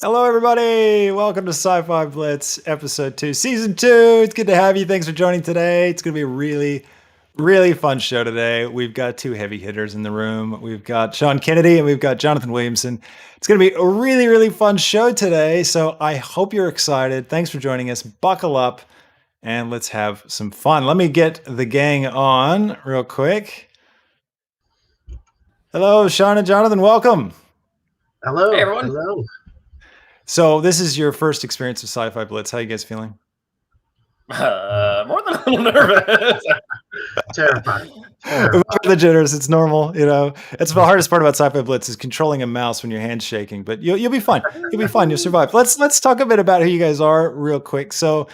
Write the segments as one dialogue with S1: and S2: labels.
S1: Hello, everybody. Welcome to Sci-Fi Blitz, Episode 2, Season 2. It's good to have you. Thanks for joining today. It's going to be a really, really fun show today. We've got two heavy hitters in the room. We've got Sean Kennedy and we've got Jonathan Williamson. It's going to be a really, really fun show today. So I hope you're excited. Thanks for joining us. Buckle up and let's have some fun. Let me get the gang on real quick. Hello, Sean and Jonathan. Welcome.
S2: Hello.
S3: Hey, everyone.
S2: Hello.
S1: So this is your first experience of Sci-Fi Blitz. How are you guys feeling?
S3: More than a little nervous.
S2: Terrifying.
S1: The jitters, it's normal. You know, it's the hardest part about Sci-Fi Blitz is controlling a mouse when your hand's shaking. But you'll be fine. You'll be fine. You'll survive. Let's talk a bit about who you guys are real quick. So,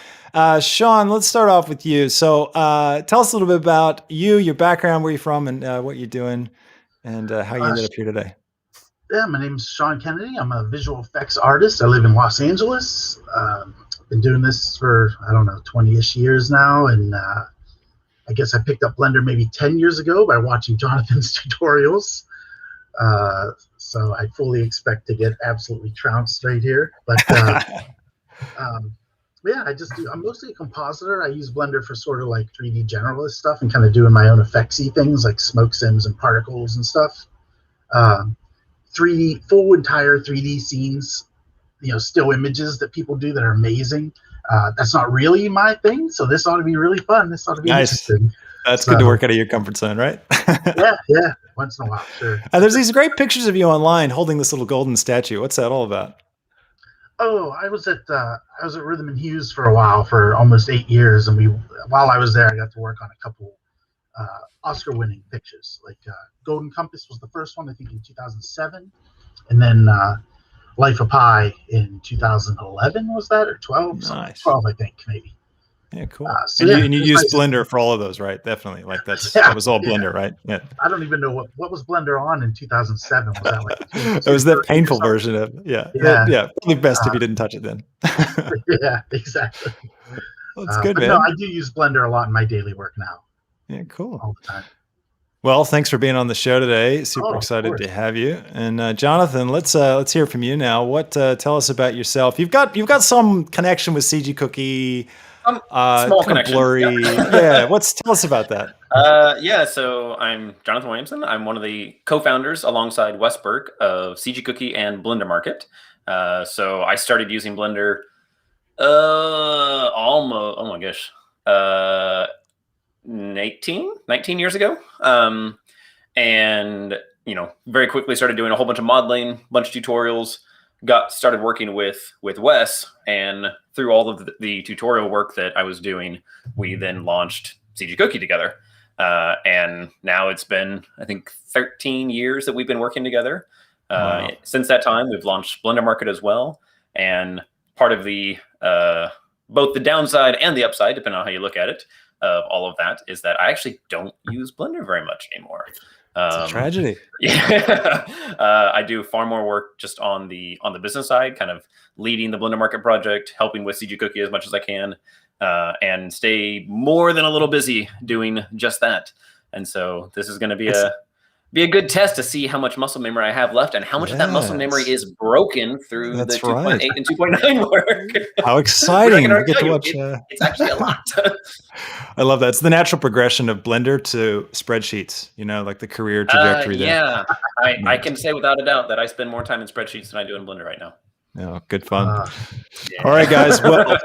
S1: Sean, let's start off with you. So, tell us a little bit about you, your background, where you're from, and what you're doing, and how you ended up here today.
S2: Yeah, my name's Sean Kennedy. I'm a visual effects artist. I live in Los Angeles. Been doing this for, 20-ish years now. And I guess I picked up Blender maybe 10 years ago by watching Jonathan's tutorials. So I fully expect to get absolutely trounced right here. But yeah, I'm mostly a compositor. I use Blender for sort of like 3D generalist stuff and kind of doing my own effectsy things like smoke sims and particles and stuff. 3D, full entire 3D scenes, still images that people do that are amazing. That's not really my thing, so this ought to be really fun. This ought to be interesting.
S1: That's good to work out of your comfort zone, right?
S2: yeah, once in a while, sure.
S1: There's these great pictures of you online holding this little golden statue. What's that all about?
S2: Oh, I was at Rhythm and Hues for a while, for almost 8 years, and while I was there, I got to work on a couple Oscar-winning pictures. Like Golden Compass was the first one, I think, in 2007, and then Life of Pi in 2011 was that, or 12?
S1: Nice.
S2: 12, I think, maybe.
S1: Yeah, cool.
S2: So
S1: and you used Blender for all of those, right? Definitely. Like that was all Blender, right? Yeah.
S2: I don't even know what was Blender on in 2007. Was that like
S1: it was that painful version of probably best if you didn't touch it then.
S2: Yeah, exactly.
S1: Well, that's good, man.
S2: No, I do use Blender a lot in my daily work now.
S1: Yeah, cool.
S2: All the time.
S1: Well, thanks for being on the show today. Super excited to have you. And Jonathan, let's hear from you now. Tell us about yourself. You've got some connection with CG Cookie.
S3: Small connection.
S1: Blurry. Yeah. Tell us about that.
S3: So I'm Jonathan Williamson. I'm one of the co-founders alongside Wes Burke of CG Cookie and Blender Market. So I started using Blender almost, oh my gosh, 19 years ago. And very quickly started doing a whole bunch of modeling, bunch of tutorials, started working with Wes, and through all of the tutorial work that I was doing, we then launched CG Cookie together. And now it's been, I think, 13 years that we've been working together. Wow. Since that time, we've launched Blender Market as well. And part of the both the downside and the upside, depending on how you look at it, of all of that is that I actually don't use Blender very much anymore.
S1: It's a tragedy.
S3: Yeah, I do far more work just on the business side, kind of leading the Blender Market project, helping with CG Cookie as much as I can, and stay more than a little busy doing just that. And so this is going to be a good test to see how much muscle memory I have left and how much of that muscle memory is broken through the 2.8 and 2.9 work.
S1: How exciting. We get to watch.
S3: It's actually a lot.
S1: I love that. It's the natural progression of Blender to spreadsheets, like the career trajectory there.
S3: Yeah, I can say without a doubt that I spend more time in spreadsheets than I do in Blender right now.
S1: Oh, good fun. All right, guys. Well,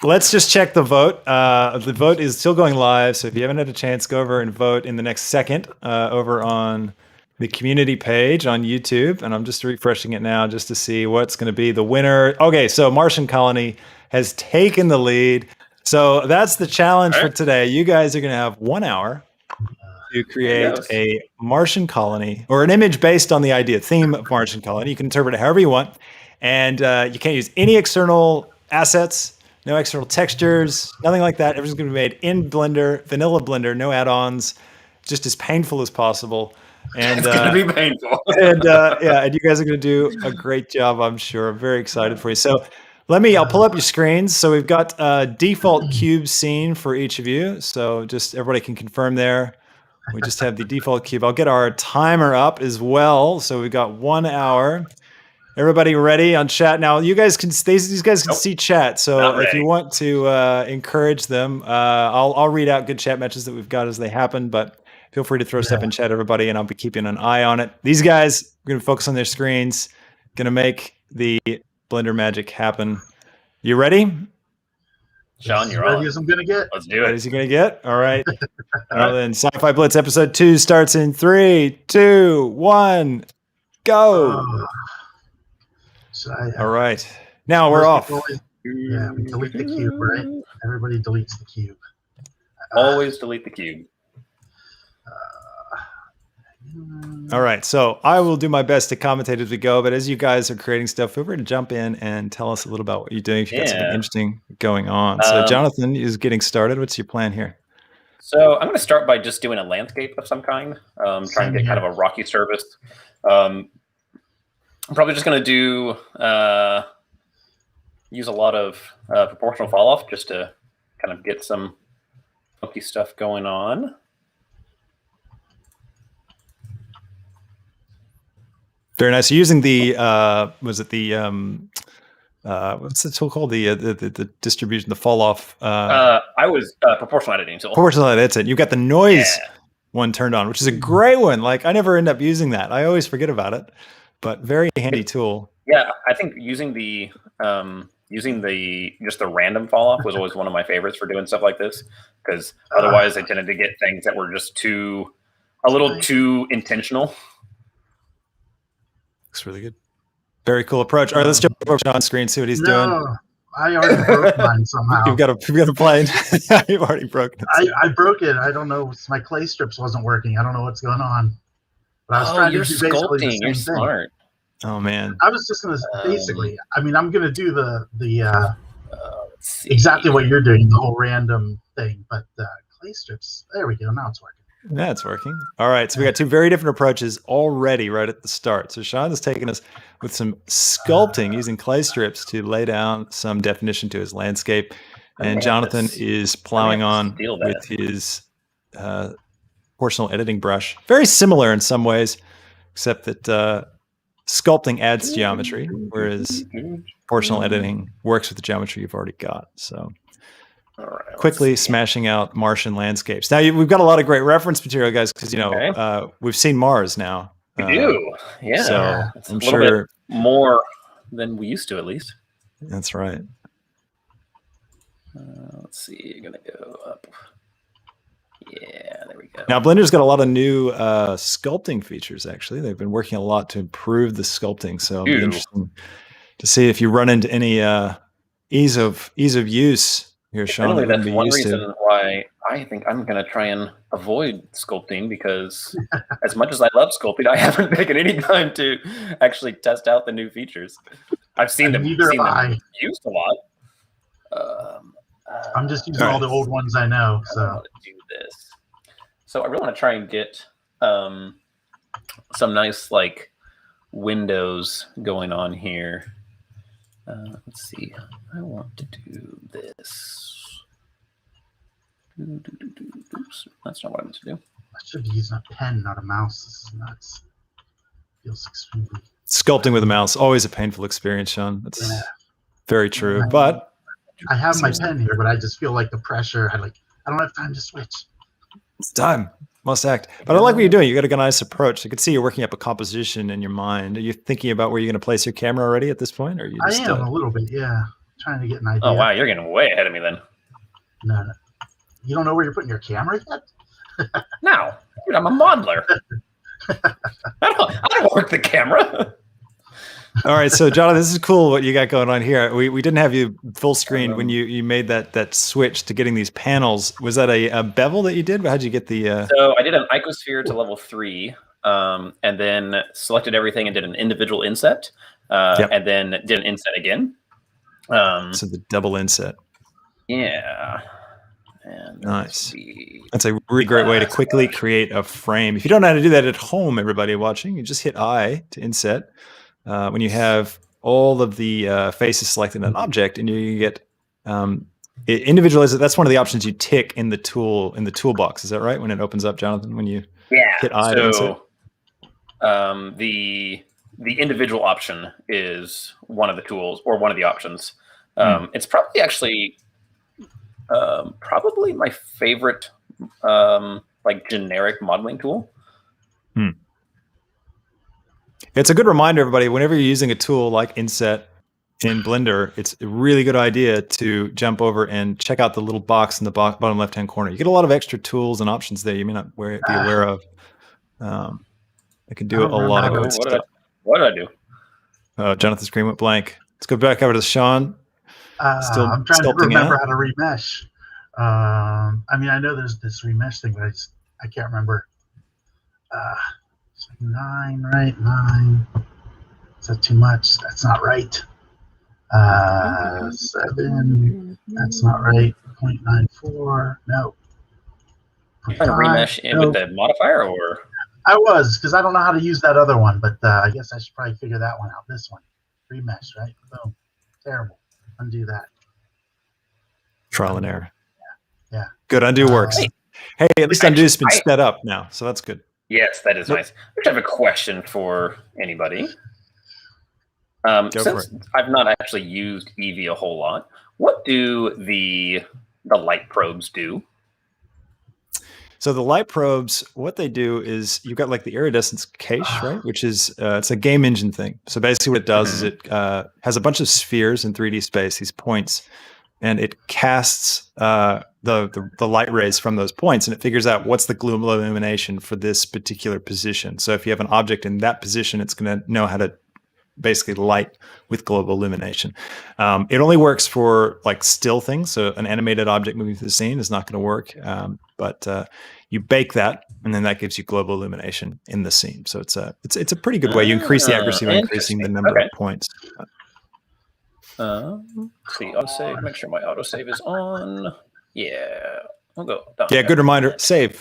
S1: let's just check the vote. The vote is still going live, so if you haven't had a chance, go over and vote in the next second over on the community page on YouTube. And I'm just refreshing it now just to see what's going to be the winner. Okay, so Martian Colony has taken the lead. So that's the challenge for today. You guys are going to have 1 hour to create a Martian colony or an image based on the idea, theme of Martian Colony. You can interpret it however you want. And you can't use any external assets, no external textures, nothing like that. Everything's going to be made in Blender, vanilla Blender, no add-ons, just as painful as possible. And
S3: it's going to be painful.
S1: and you guys are going to do a great job, I'm sure. I'm very excited for you. So I'll pull up your screens. So we've got a default cube scene for each of you. So just everybody can confirm there. We just have the default cube. I'll get our timer up as well. So we've got 1 hour. Everybody ready on chat now? You guys can these guys can see chat, so if you want to encourage them, I'll read out good chat matches that we've got as they happen. But feel free to throw stuff in chat, everybody, and I'll be keeping an eye on it. These guys are going to focus on their screens, going to make the Blender magic happen. You ready?
S3: Sean, you're
S2: ready
S3: on.
S2: as I'm gonna get.
S3: Let's do it.
S1: Ready as you're going to get? All right. Now then, Sci-Fi Blitz episode 2 starts in 3, 2, 1, go. All right. Now we're off.
S2: Yeah, we delete the cube, right? Everybody deletes the cube.
S3: Always delete the cube.
S1: All right. So I will do my best to commentate as we go, but as you guys are creating stuff, feel free to jump in and tell us a little about what you're doing if you've got something interesting going on. So Jonathan is getting started. What's your plan here?
S3: So I'm going to start by just doing a landscape of some kind, trying to get kind of a rocky surface. I'm probably just going to do use a lot of proportional fall off just to kind of get some funky stuff going on.
S1: Very nice. You're using the was it the what's the tool called? The distribution, the fall off.
S3: I was proportional editing tool.
S1: Proportional, that's it. You've got the noise one turned on, which is a great one. Like I never end up using that. I always forget about it, but very handy tool.
S3: Yeah, I think using the just the random fall off was always one of my favorites for doing stuff like this, because otherwise I tended to get things that were just a little too intentional.
S1: Looks really good. Very cool approach. All right, let's jump over to Sean's screen, see what he's doing.
S2: I already broke mine somehow.
S1: You've got a plane. You've already broken it.
S2: I broke it. I don't know. My clay strips wasn't working. I don't know what's going on. But I was trying to do basically the same
S3: you're
S2: thing.
S3: smart.
S1: Oh man.
S2: I was just gonna basically. I mean, I'm gonna do the exactly what you're doing, the whole random thing. But clay strips. There we go. Now it's working.
S1: Yeah, it's working. All right, so we got two very different approaches already right at the start. So Sean is taking us with some sculpting using clay strips to lay down some definition to his landscape, and Jonathan is plowing on with his proportional editing brush. Very similar in some ways, except that sculpting adds geometry, whereas proportional editing works with the geometry you've already got. So.
S3: All right,
S1: quickly smashing out Martian landscapes. Now we've got a lot of great reference material, guys, because we've seen Mars now.
S3: We do, yeah.
S1: So
S3: it's
S1: I'm
S3: a little
S1: sure
S3: bit more than we used to, at least.
S1: That's right.
S3: Let's see. You're gonna go up. Yeah, there we go.
S1: Now Blender's got a lot of new sculpting features. Actually, they've been working a lot to improve the sculpting. So it'll be interesting to see if you run into any ease of use. Here, Sean,
S3: that's one reason why I think I'm going to try and avoid sculpting, because as much as I love sculpting, I haven't taken any time to actually test out the new features. I've seen them used a lot.
S2: I'm just using all the old ones I know. So
S3: I want to do this. So I really want to try and get some nice like windows going on here. Let's see. I want to do this. Oops, that's not what I meant to do.
S2: I should be using a pen, not a mouse. This is nuts. Feels extremely.
S1: Sculpting with a mouse, always a painful experience, Sean. That's very true. But
S2: I have my pen here, but I just feel like the pressure. I don't have time to switch.
S1: It's time. Must act. But I like what you're doing. You got a nice approach. I can see you're working up a composition in your mind. Are you thinking about where you're going to place your camera already at this point? Or are you just,
S2: I am a little bit, yeah. Trying to get an idea.
S3: Oh, wow. You're getting way ahead of me then.
S2: No. You don't know where you're putting your camera yet?
S3: No. Dude, I'm a modeler. I don't work the camera.
S1: All right, so Jonathan, this is cool what you got going on here. We didn't have you full screen when you made that switch to getting these panels. Was that a bevel that you did? How'd you get the?
S3: So I did an icosphere to level 3, and then selected everything and did an individual inset, and then did an inset again.
S1: So the double inset.
S3: Yeah. And
S1: nice. That's a really great way to quickly create a frame. If you don't know how to do that at home, everybody watching, you just hit I to inset. When you have all of the faces selected in an object, and you get individualize it. That's one of the options you tick in the toolbox. Is that right? When it opens up, Jonathan, when you hit I to inset?
S3: the individual option is one of the tools or one of the options. It's probably actually probably my favorite like generic modeling tool.
S1: It's a good reminder, everybody, whenever you're using a tool like Inset in Blender, it's a really good idea to jump over and check out the little box in the bottom left-hand corner. You get a lot of extra tools and options there you may not be aware of. It can do a lot of good stuff.
S3: What did I do?
S1: Oh, Jonathan's screen went blank. Let's go back over to Sean.
S2: I'm trying to remember how to remesh. I mean, I know there's this remesh thing, but I can't remember. It's like 9, right? 9. Is that too much? That's not right. 7. That's not right. 0.94. No.
S3: Trying to remesh in with the modifier, or
S2: I was, because I don't know how to use that other one, but I guess I should probably figure that one out. This one, remesh, right? Boom. Terrible. Undo that.
S1: Trial and error.
S2: Yeah.
S1: Good. Undo works. Hey, at least undo's been sped up now, so that's good.
S3: Yes, that is nice. I have a question for anybody. Since I've not actually used Eevee a whole lot, what do the light probes do?
S1: So the light probes, what they do is you've got like the iridescence cache, right? Which is it's a game engine thing. So basically, what it does is it has a bunch of spheres in 3D space, these points, and it casts the light rays from those points, and it figures out what's the global illumination for this particular position. So if you have an object in that position, it's going to know how to basically light with global illumination. It only works for like still things. So an animated object moving through the scene is not going to work. But you bake that, and then that gives you global illumination in the scene. So it's a pretty good way. You increase the accuracy by increasing the number of points.
S3: See, autosave. Make sure my autosave is on. Yeah, I'll go. Down.
S1: Yeah, good reminder. Save.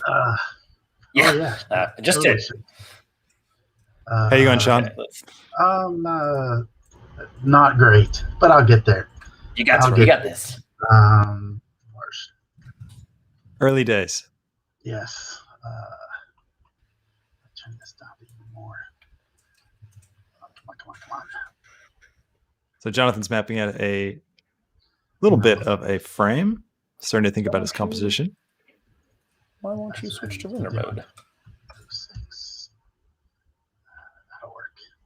S3: Just did.
S1: How you going, Sean?
S2: Not great, but I'll get there.
S3: You got this.
S1: Early days.
S2: Yes. Turn this down even more. Come on.
S1: So Jonathan's mapping out a little bit of a frame, starting to think about his composition.
S3: Why won't you switch to render mode?
S2: 6.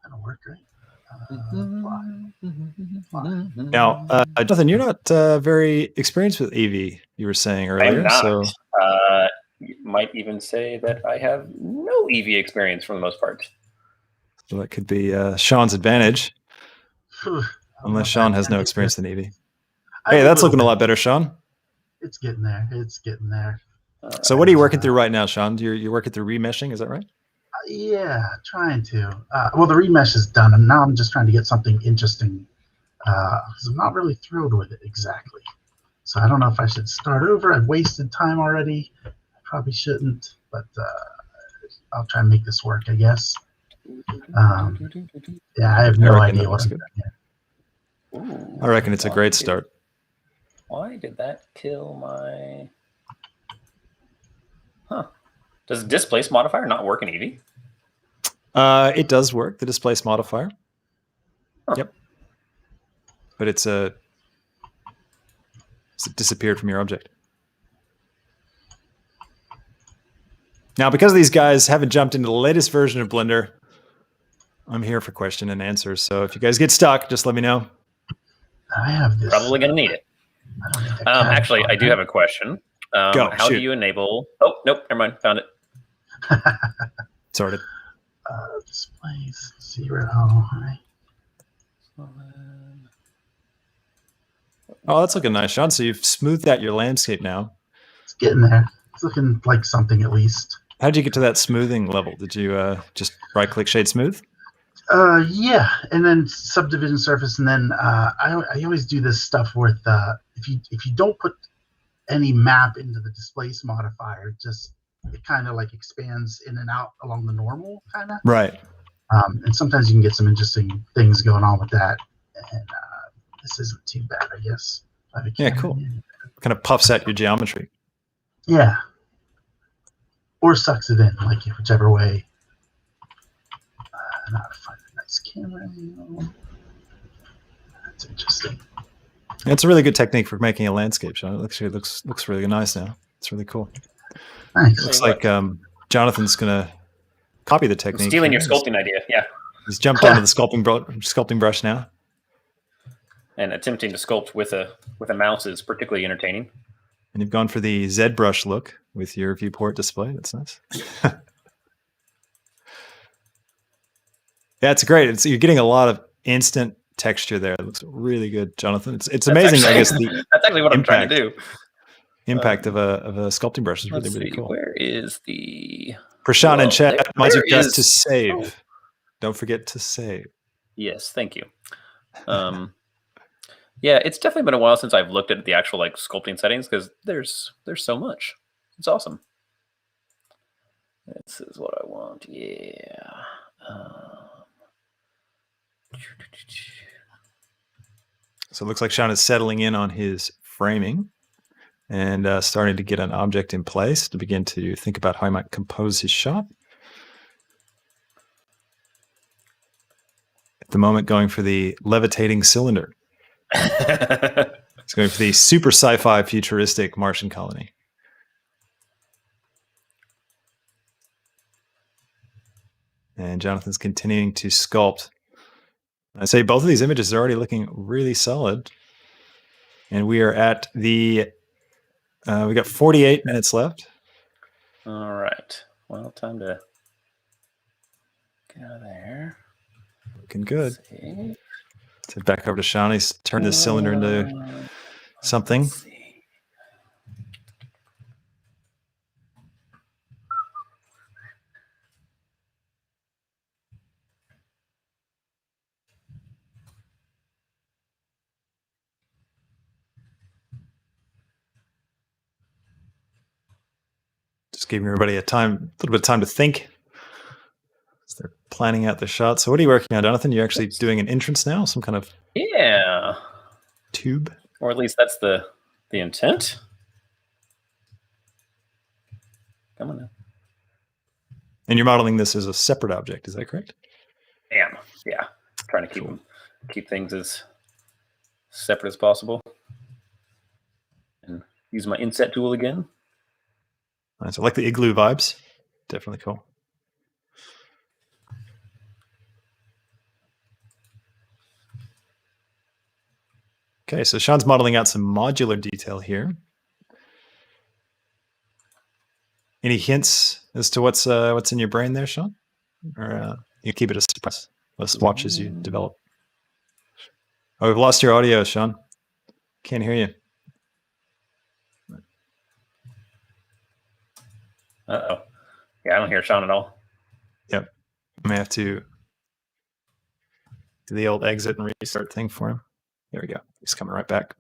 S2: That'll work, right?
S1: Now, Jonathan, you're not very experienced with Eevee, you were saying earlier.
S3: I'm not.
S1: So
S3: you might even say that I have no Eevee experience for the most part.
S1: So that could be Sean's advantage, unless Sean has no experience in Eevee. Hey, that's looking a lot better, Sean.
S2: It's getting there.
S1: So what are you working through right now, Sean? You're working through remeshing, is that right?
S2: Yeah, trying to. Well, the remesh is done, and now I'm just trying to get something interesting. Because I'm not really thrilled with it exactly. So I don't know if I should start over. I've wasted time already. I probably shouldn't, but I'll try and make this work, I guess. Yeah, I have no idea what I'm doing here.
S1: I reckon it's a great start.
S3: Why did that kill my... Does the displace modifier not work in Eevee?
S1: It does work, the displace modifier. Yep. But it's disappeared from your object. Now, because these guys haven't jumped into the latest version of Blender, I'm here for question and answers. So if you guys get stuck, just let me know.
S2: I have this.
S3: Probably going to need it. Actually, I do have a question. How do you enable... Oh, nope, never mind. Found it.
S1: Sorted.
S2: Displays 0. Right.
S1: Oh, that's looking nice, Sean. So you've smoothed out your landscape now.
S2: It's getting there. It's looking like something at least.
S1: How did you get to that smoothing level? Did you just right-click Shade Smooth?
S2: Yeah, and then subdivision surface, and then I always do this stuff with if you don't put any map into the displace modifier, it kind of like expands in and out along the normal kind of.
S1: Right.
S2: And sometimes you can get some interesting things going on with that. And this isn't too bad, I guess.
S1: Yeah, cool. Kind of puffs out your geometry.
S2: Yeah. Or sucks it in, like whichever way. Not find a Nice camera angle. That's interesting.
S1: It's a really good technique for making a landscape shot. It looks really nice now. It's really cool.
S2: Nice.
S1: Looks like Jonathan's gonna copy the technique.
S3: Stealing your sculpting idea, yeah.
S1: He's jumped onto the sculpting brush now.
S3: And attempting to sculpt with a mouse is particularly entertaining.
S1: And you've gone for the Z brush look with your viewport display. That's nice. Yeah, it's great. You're getting a lot of instant texture there. It looks really good, Jonathan. It's amazing.
S3: Actually,
S1: I guess
S3: that's actually what I'm trying to do.
S1: Impact of a sculpting brush is really cool.
S3: Where is the
S1: Prashant and chat reminds you guys to save. Oh. Don't forget to save.
S3: Yes, thank you. Yeah, it's definitely been a while since I've looked at the actual like sculpting settings because there's so much. It's awesome. This is what I want. Yeah.
S1: So it looks like Sean is settling in on his framing and starting to get an object in place to begin to think about how he might compose his shot. At the moment, going for the levitating cylinder. It's going for the super sci-fi futuristic Martian colony. And Jonathan's continuing to sculpt. I say both of these images are already looking really solid. And we are at the, we got 48 minutes left.
S3: All right. Well, time to get out of there.
S1: Looking good. So back over to Sean. He's turned this cylinder into something. Just giving everybody a little bit of time to think. They're planning out the shot. So what are you working on, Jonathan? You're actually doing an entrance now? Some kind of tube?
S3: Or at least that's the intent. Come on now.
S1: And you're modeling this as a separate object, is that correct?
S3: I am, yeah. Trying to keep things as separate as possible. And use my inset tool again.
S1: Nice. I like the igloo vibes. Definitely cool. Okay, so Sean's modeling out some modular detail here. Any hints as to what's in your brain there, Sean? Or you keep it a surprise. Let's watch as you develop. Oh, we've lost your audio, Sean. Can't hear you.
S3: Uh-oh. Yeah, I don't hear Sean at all.
S1: Yep. I may have to do the old exit and restart thing for him. There we go. He's coming right back.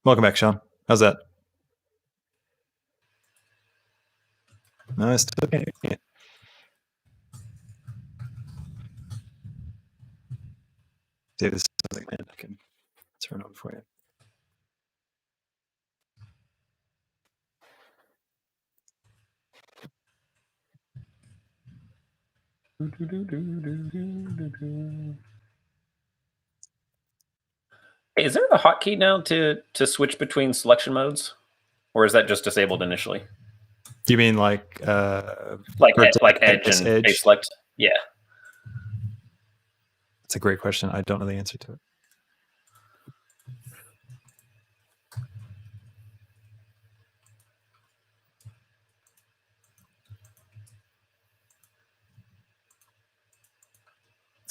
S1: Welcome back, Sean. How's that? No, it's still okay. Yeah. See if this is something that I can turn on for you.
S3: Is there a hotkey now to switch between selection modes, or is that just disabled initially?
S1: You mean like
S3: edge and page select? Yeah.
S1: That's a great question. I don't know the answer to it.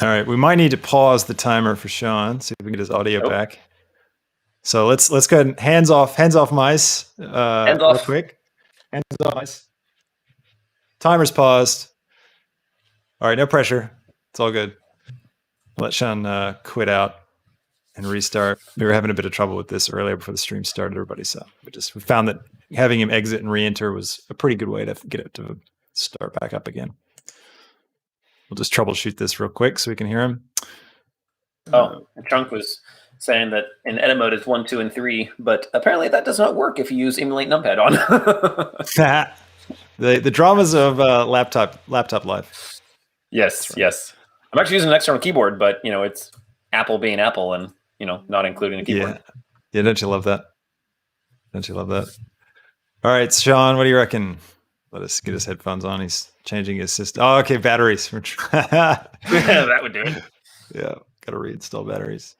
S1: All right, we might need to pause the timer for Sean, see if we can get his audio back. So let's go ahead and hands off mice. Real quick. Hands off mice. Timer's paused. All right, no pressure. It's all good. Let Sean quit out and restart. We were having a bit of trouble with this earlier before the stream started, everybody. So we found that having him exit and re-enter was a pretty good way to get it to start back up again. We'll just troubleshoot this real quick so we can hear him.
S3: Oh, Chunk was saying that in edit mode it's 1, 2, and 3, but apparently that does not work if you use emulate numpad on.
S1: The dramas of laptop life.
S3: Yes,
S1: right.
S3: yes. I'm actually using an external keyboard, but it's Apple being Apple, and not including a keyboard.
S1: Yeah. Don't you love that? Don't you love that? All right, Sean, what do you reckon? Let us get his headphones on. He's changing his system. Oh, okay, batteries.
S3: That would do it.
S1: Yeah, got to reinstall batteries.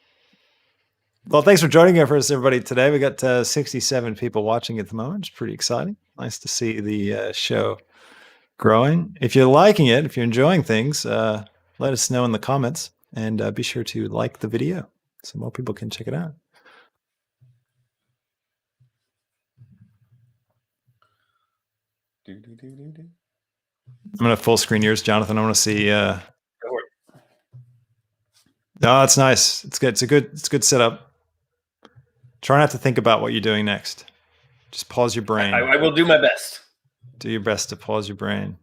S1: Well, thanks for joining us, everybody, today. We got 67 people watching at the moment. It's pretty exciting. Nice to see the show growing. If you're liking it, if you're enjoying things, let us know in the comments, and be sure to like the video so more people can check it out. I'm gonna full screen yours, Jonathan. I want to see. No, it's nice. It's good. It's a good setup. Try not to think about what you're doing next. Just pause your brain.
S3: I will do my best.
S1: Do your best to pause your brain.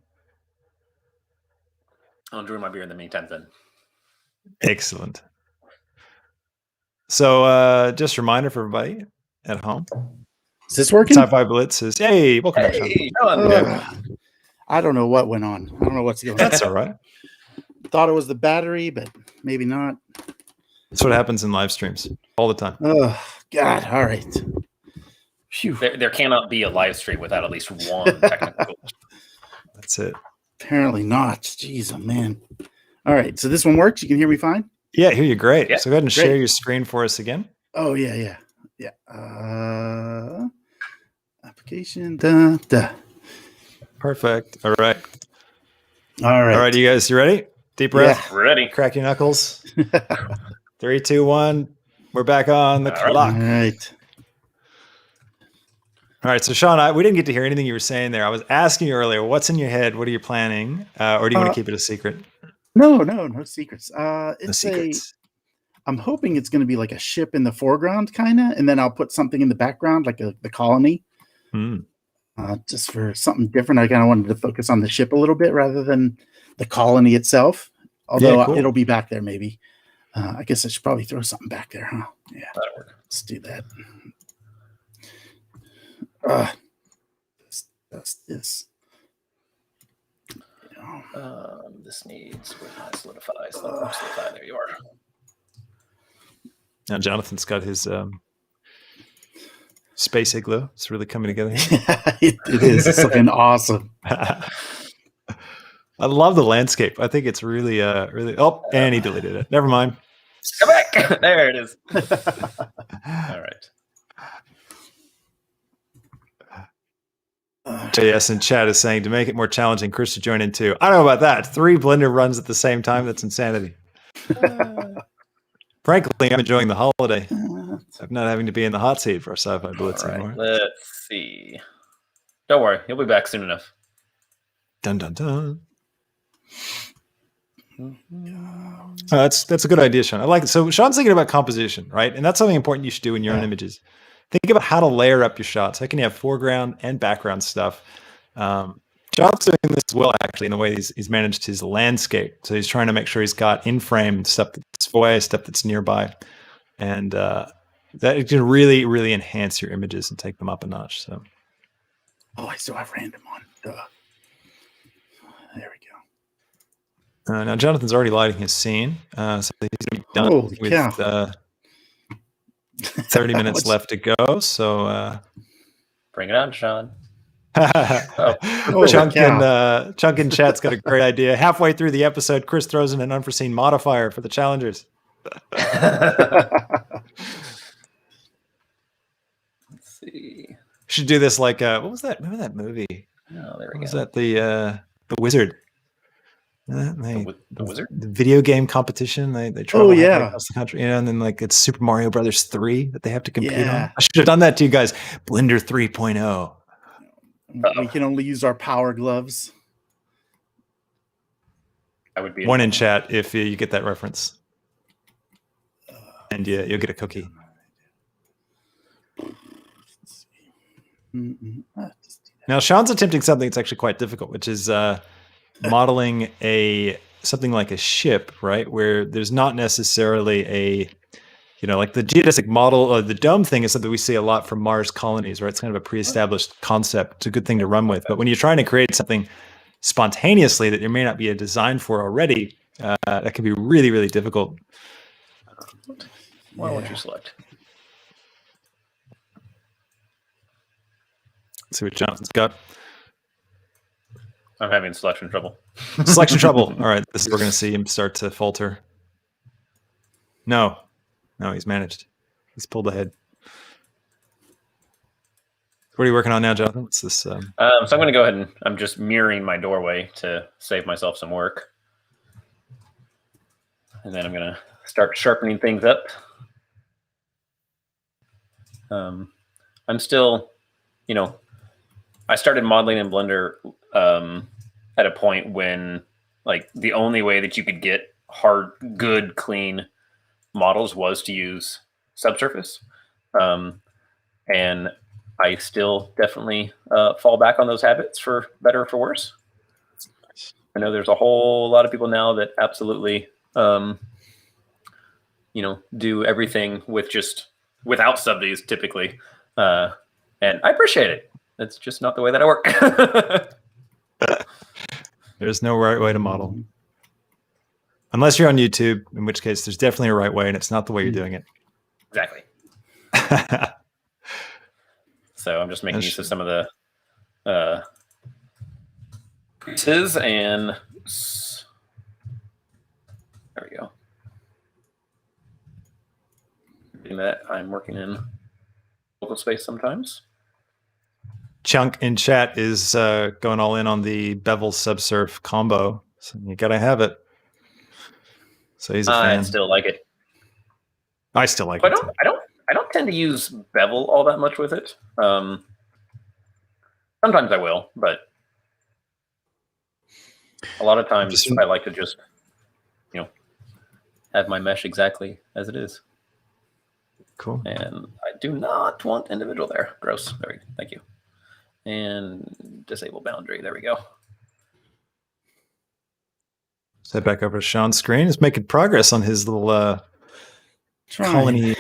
S3: I'll enjoy my beer in the meantime then.
S1: Excellent. So just a reminder for everybody at home.
S4: Is this working?
S1: Sci-Fi Blitz is, hey, welcome back, Sean.
S4: I don't know what went on. I don't know what's going on.
S1: That's all right.
S4: Thought it was the battery, but maybe not.
S1: That's what happens in live streams all the time.
S4: Oh, God. All right. Phew.
S3: There cannot be a live stream without at least one technical.
S1: That's it.
S4: Apparently not. Jeez, oh, man. All right. So this one works? You can hear me fine?
S1: Yeah, I hear you great.
S3: Yeah,
S1: so go ahead and share your screen for us again.
S4: Oh, yeah. Application.
S1: Perfect. All right.
S4: All right.
S1: You guys, you ready? Deep breath.
S4: Yeah.
S3: We're ready.
S1: Crack your knuckles. 3, 2, 1. We're back on the clock.
S4: All right.
S1: All right. So, Sean, we didn't get to hear anything you were saying there. I was asking you earlier, what's in your head? What are you planning? Or do you want to keep it a secret?
S4: No secrets.
S1: No secrets.
S4: I'm hoping it's going to be like a ship in the foreground, kind of, and then I'll put something in the background, like the colony. Just for something different. I kind of wanted to focus on the ship a little bit rather than the colony itself. Although
S1: cool.
S4: It'll be back there, maybe. I guess I should probably throw something back there, huh? Yeah,
S3: that'll work.
S4: Let's do that. This.
S3: This needs solidify. Solidify. There you are.
S1: Now, Jonathan's got his space igloo. It's really coming together here.
S4: It is. It's looking awesome.
S1: I love the landscape. I think it's really, really. Oh, and he deleted it. Never mind.
S3: Come back. There it is. All right.
S1: JS in chat is saying to make it more challenging, Chris to join in too. I don't know about that. 3 Blender runs at the same time. That's insanity. Frankly, I'm enjoying the holiday. I'm not having to be in the hot seat for a Sci-Fi Blitz anymore.
S3: Let's see. Don't worry, he'll be back soon enough.
S1: Dun dun dun. That's a good idea, Sean. I like it. So Sean's thinking about composition, right? And that's something important you should do in your own images. Think about how to layer up your shots. How can you have foreground and background stuff? John's doing this as well, actually, in the way he's managed his landscape. So he's trying to make sure he's got in-frame stuff that's away, stuff that's nearby. And that it can really, really enhance your images and take them up a notch. So,
S4: I still have random on. Duh. There we go.
S1: Now Jonathan's already lighting his scene. So he's going to be done with 30 minutes left to go. So
S3: bring it on, Sean.
S1: Chunk in chat's got a great idea. Halfway through the episode, Chris throws in an unforeseen modifier for the challengers.
S3: Let's see.
S1: Should do this like what was that? Remember that movie?
S3: Oh, there we go.
S1: Was that the Wizard?
S3: The Wizard?
S1: The video game competition. They travel across the country, and then like it's Super Mario Brothers 3 that they have to compete on. I should have done that to you guys. Blender 3.0.
S4: We can only use our power gloves.
S3: I would be
S1: one in chat if you get that reference, and you'll get a cookie. Now Sean's attempting something that's actually quite difficult, which is modeling something like a ship, right? Where there's not necessarily like the geodesic model, the dome thing is something we see a lot from Mars colonies, right? It's kind of a pre-established concept. It's a good thing to run with. But when you're trying to create something spontaneously that there may not be a design for already, that can be really, really difficult.
S3: What would you select?
S1: Let's see what Jonathan's got.
S3: I'm having selection trouble.
S1: Selection trouble. All right, this is where we're going to see him start to falter. No, he's managed. He's pulled ahead. What are you working on now, Jonathan? What's this?
S3: So I'm going to go ahead and I'm just mirroring my doorway to save myself some work. And then I'm going to start sharpening things up. I'm still, I started modeling in Blender at a point when like the only way that you could get good, clean models was to use subsurface. And I still definitely fall back on those habits for better or for worse. I know there's a whole lot of people now that absolutely, do everything without subdies typically. And I appreciate it. That's just not the way that I work.
S1: There's no right way to model. Unless you're on YouTube, in which case there's definitely a right way, and it's not the way you're doing it.
S3: Exactly. So I'm just making use of some of the pieces, and there we go. That I'm working in local space sometimes.
S1: Chunk in chat is going all in on the bevel subsurf combo, so you gotta have it. So he's a fan.
S3: I still like it.
S1: I still like it.
S3: I don't tend to use bevel all that much with it. Sometimes I will, but a lot of times I like to just, have my mesh exactly as it is.
S1: Cool.
S3: And I do not want individual there. Gross. There we go. Thank you. And disable boundary. There we go.
S1: Set back over to Sean's screen. He's making progress on his little colony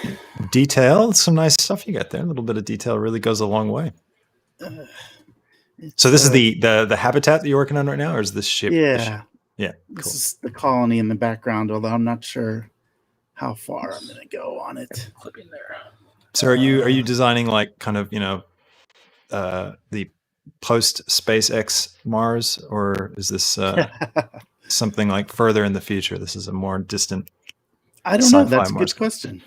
S1: detail. Some nice stuff you got there. A little bit of detail really goes a long way. So this is the habitat that you're working on right now, or is this ship?
S4: Yeah.
S1: Yeah.
S4: This
S1: Cool.
S4: is the colony in the background, although I'm not sure how far I'm going to go on it.
S3: Clip in there.
S1: So are you designing like kind of, the post SpaceX Mars, or is this something like further in the future? This is a more distant.
S4: I don't know.
S1: Sci-Fi
S4: That's a
S1: Mars.
S4: good question.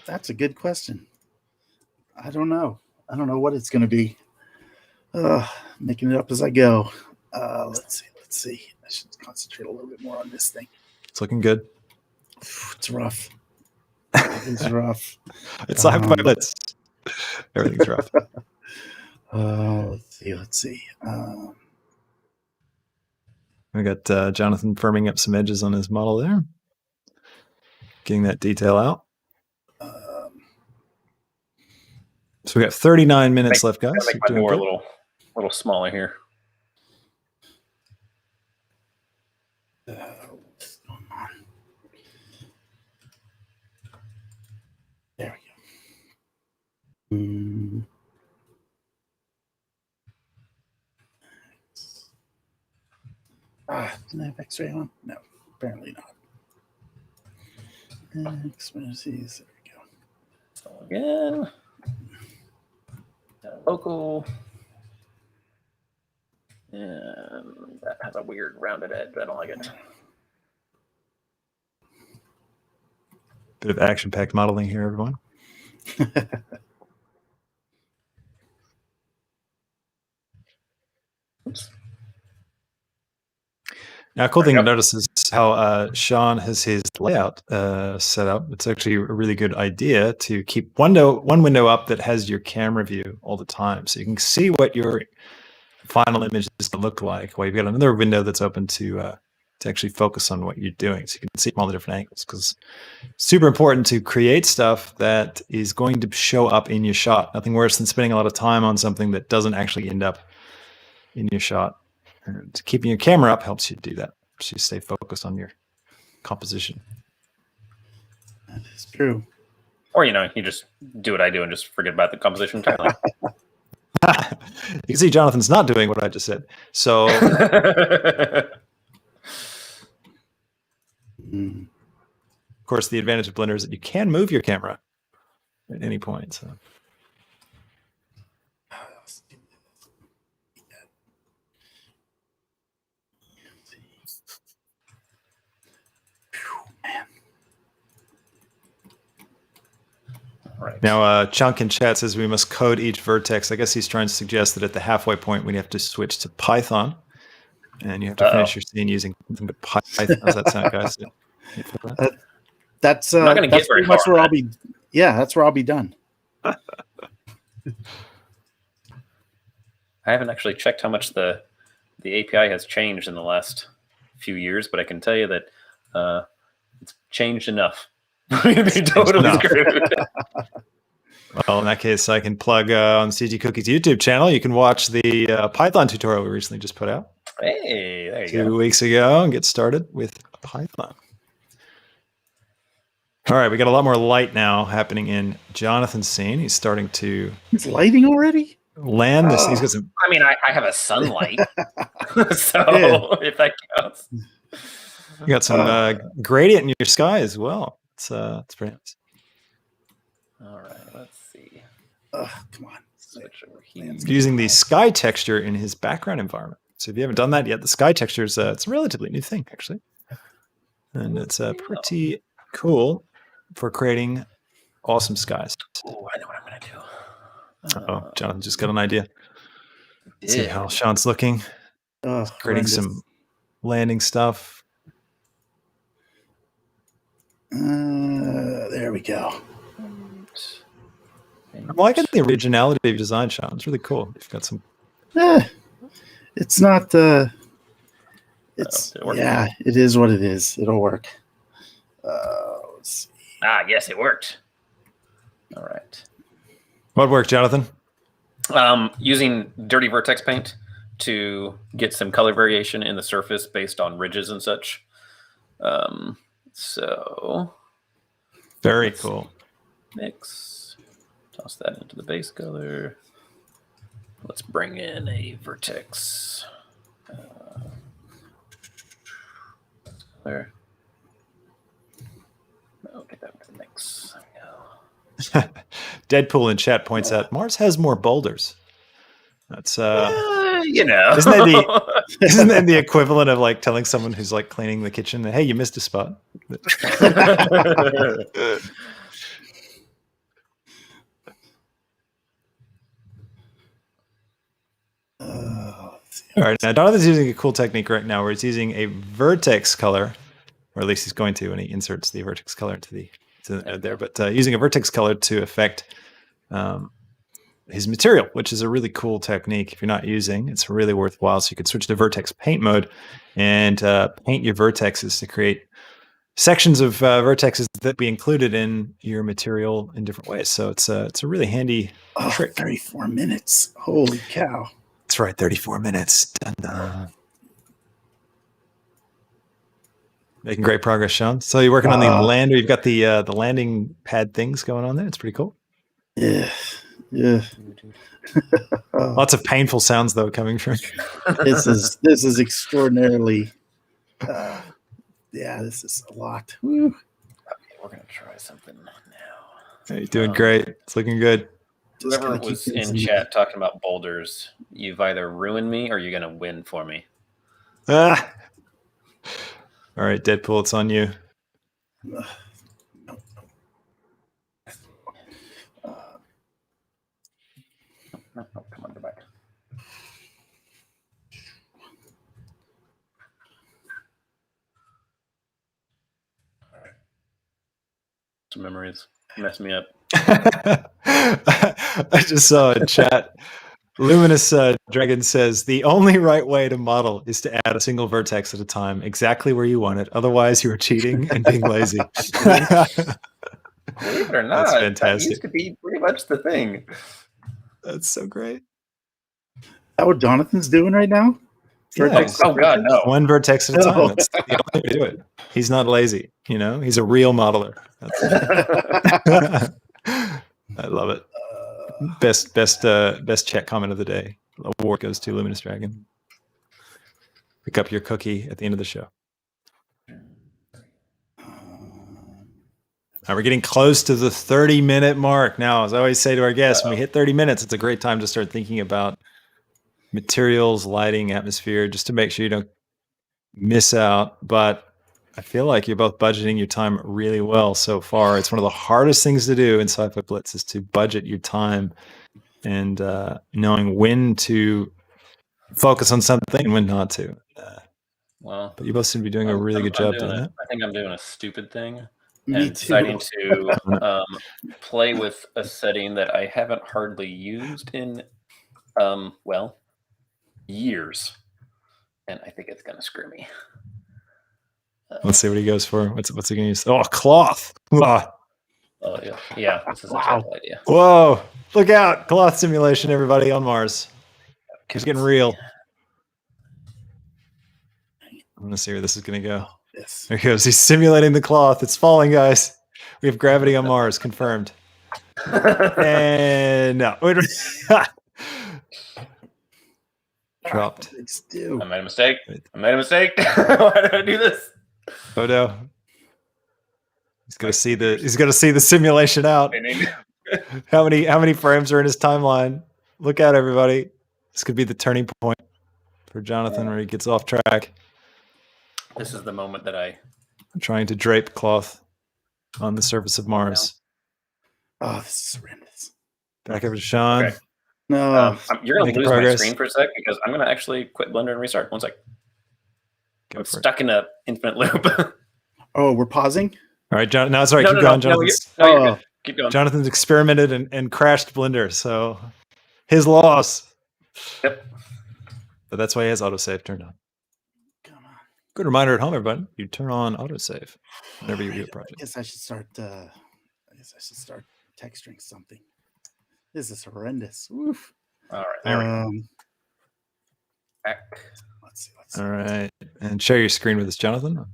S4: That's a good question. I don't know. I don't know what it's going to be. Making it up as I go. Let's see. I should concentrate a little bit more on this thing.
S1: It's looking good.
S4: It's rough. It's rough.
S1: It's Sci-Fi Blitz. Everything's rough.
S4: Let's see.
S1: We got Jonathan firming up some edges on his model there. Getting that detail out. So we got 39 minutes left, guys.
S3: Make my door a little smaller here.
S4: What's going on? There we go. Didn't I have X-ray on? No, apparently not. Expertise. There we go.
S3: So again, local, and that has a weird rounded edge. I don't like it.
S1: Bit of action-packed modeling here, everyone.
S3: Oops.
S1: Now, a cool thing to notice is how Sean has his layout set up. It's actually a really good idea to keep one window up that has your camera view all the time, so you can see what your final image is going to look like. While you've got another window that's open to actually focus on what you're doing, so you can see from all the different angles. Because it's super important to create stuff that is going to show up in your shot. Nothing worse than spending a lot of time on something that doesn't actually end up in your shot. And keeping your camera up helps you do that, so you stay focused on your composition.
S4: That is true.
S3: Or, you just do what I do and just forget about the composition entirely.
S1: You can see Jonathan's not doing what I just said. So, of course, the advantage of Blender is that you can move your camera at any point. So.
S3: Right.
S1: Now, Chunk in chat says we must code each vertex. I guess he's trying to suggest that at the halfway point, we have to switch to Python. And you have to finish your scene using nothing but Python. How's that sound, guys?
S4: That's
S3: not going to get very
S4: pretty much
S3: far,
S4: where I'll be. Yeah, that's where I'll be done.
S3: I haven't actually checked how much the API has changed in the last few years, but I can tell you that it's changed enough. Be totally screwed.
S1: Well, in that case, I can plug on CG Cookie's YouTube channel. You can watch the Python tutorial we recently just put out.
S3: Hey, there you go.
S1: 2 weeks ago and get started with Python. All right, we got a lot more light now happening in Jonathan's scene. He's starting to
S4: It's lighting already?
S1: land this. He's got some.
S3: I mean, I have a sunlight, so if that counts.
S1: You got some gradient in your sky as well. It's pretty nice.
S3: All right, let's see.
S4: Come on.
S3: Switch over here.
S1: He's using the sky texture in his background environment. So if you haven't done that yet, the sky texture is it's a relatively new thing, actually. And it's pretty cool for creating awesome skies.
S3: Oh, I know what I'm going to do.
S1: Oh, Jonathan just got an idea. See how Sean's looking. Creating some landing stuff.
S4: There we go.
S1: I'm liking the originality of your design, Sean. It's really cool. You've got some.
S4: It's not. It's it is what it is. It'll work. Let's see.
S3: Yes, it worked. All right.
S1: What worked, Jonathan?
S3: Using dirty vertex paint to get some color variation in the surface based on ridges and such. So
S1: very cool.
S3: Mix, toss that into the base color. Let's bring in a vertex. There. Oh, get that into the mix. There we go.
S1: Deadpool in chat points out Mars has more boulders. That's
S3: you know,
S1: isn't that the equivalent of like telling someone who's like cleaning the kitchen, hey, you missed a spot? All right, now Donovan's using a cool technique right now where he's using a vertex color, or at least he's going to when he inserts the vertex color into the node there, but using a vertex color to affect his material, which is a really cool technique. If you're not using, it's really worthwhile. So you could switch to vertex paint mode and paint your vertexes to create sections of vertexes that be included in your material in different ways. So it's a really handy trick.
S4: 34 minutes. Holy cow.
S1: That's right, 34 minutes. Dun, dun. Making great progress, Sean. So you're working on the lander. You've got the landing pad things going on there. It's pretty cool.
S4: Yeah.
S1: Lots of painful sounds though coming from.
S4: This is extraordinarily. This is a lot. Woo.
S3: Okay, we're gonna try something now.
S1: Hey, you're doing great. It's looking good.
S3: Whoever was in chat talking about boulders, you've either ruined me or you're gonna win for me.
S1: All right, Deadpool, it's on you.
S3: No, come on, go back. Some memories mess me up.
S1: I just saw in chat. Luminous Dragon says the only right way to model is to add a single vertex at a time, exactly where you want it. Otherwise, you are cheating and being lazy.
S3: Believe it or not,
S1: That's fantastic.
S3: That used to be pretty much the thing.
S1: That's so great.
S4: Is that what Jonathan's doing right now?
S1: Vertex.
S3: Oh God, no!
S1: One vertex at a time. That's the only way to do it. He's not lazy. He's a real modeler. I love it. Best chat comment of the day. Award goes to Luminous Dragon. Pick up your cookie at the end of the show. We're getting close to the 30-minute mark now. As I always say to our guests, when we hit 30 minutes, it's a great time to start thinking about materials, lighting, atmosphere, just to make sure you don't miss out. But I feel like you're both budgeting your time really well so far. It's one of the hardest things to do in Sci-Fi Blitz is to budget your time and knowing when to focus on something and when not to.
S3: Well,
S1: but you both seem to be doing a really good job doing that.
S3: I think I'm doing a stupid thing.
S4: Me
S3: and
S4: too.
S3: deciding to play with a setting that I haven't hardly used in, years. And I think it's going to screw me.
S1: Let's see what he goes for. What's he going to use? Oh, cloth. Ah.
S3: Oh, yeah. Yeah, this is a terrible idea.
S1: Whoa. Look out. Cloth simulation, everybody, on Mars. It's getting real. I'm going to see where this is going to go.
S4: Yes.
S1: There he goes. He's simulating the cloth. It's falling, guys. We have gravity on Mars. Confirmed. And no. Dropped.
S3: I made a mistake. Why did I do this?
S1: Oh no. He's gonna see the simulation out. How many frames are in his timeline? Look out, everybody. This could be the turning point for Jonathan where he gets off track.
S3: This is the moment that I'm
S1: trying to drape cloth on the surface of Mars.
S4: Oh, this is horrendous.
S1: Back over to Sean.
S3: Okay.
S4: No.
S3: You're going to lose my screen for a sec because I'm going to actually quit Blender and restart. 1 sec. I'm stuck in an infinite loop.
S4: Oh, we're pausing?
S1: All right, John. No, sorry. Keep going, Jonathan.
S3: You're good. Keep going.
S1: Jonathan's experimented and crashed Blender, so his loss.
S3: Yep.
S1: But that's why he has autosave turned on.
S4: Come on.
S1: Good reminder at home, everybody. You turn on autosave whenever you do a project.
S4: I guess I should start texturing something. This is horrendous. Oof.
S3: All right, there we go.
S4: Let's see.
S1: All right, and share your screen with us, Jonathan.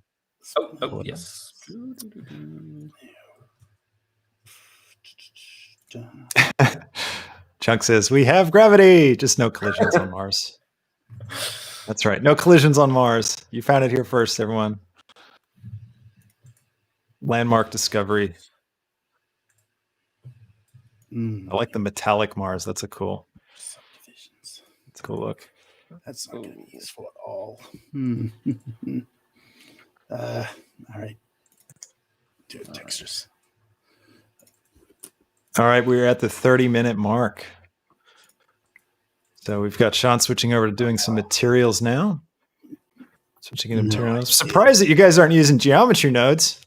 S3: Oh, yes.
S1: Chunk says, we have gravity, just no collisions on Mars. That's right, no collisions on Mars. You found it here first, everyone. Landmark discovery. I like the metallic Mars. That's a cool.
S4: Subdivisions.
S1: It's a cool look.
S4: That's not going to be useful at all. All right. Do textures.
S1: All right, we're at the 30-minute mark. So we've got Sean switching over to doing some materials now. Switching into materials. I'm surprised that you guys aren't using geometry nodes.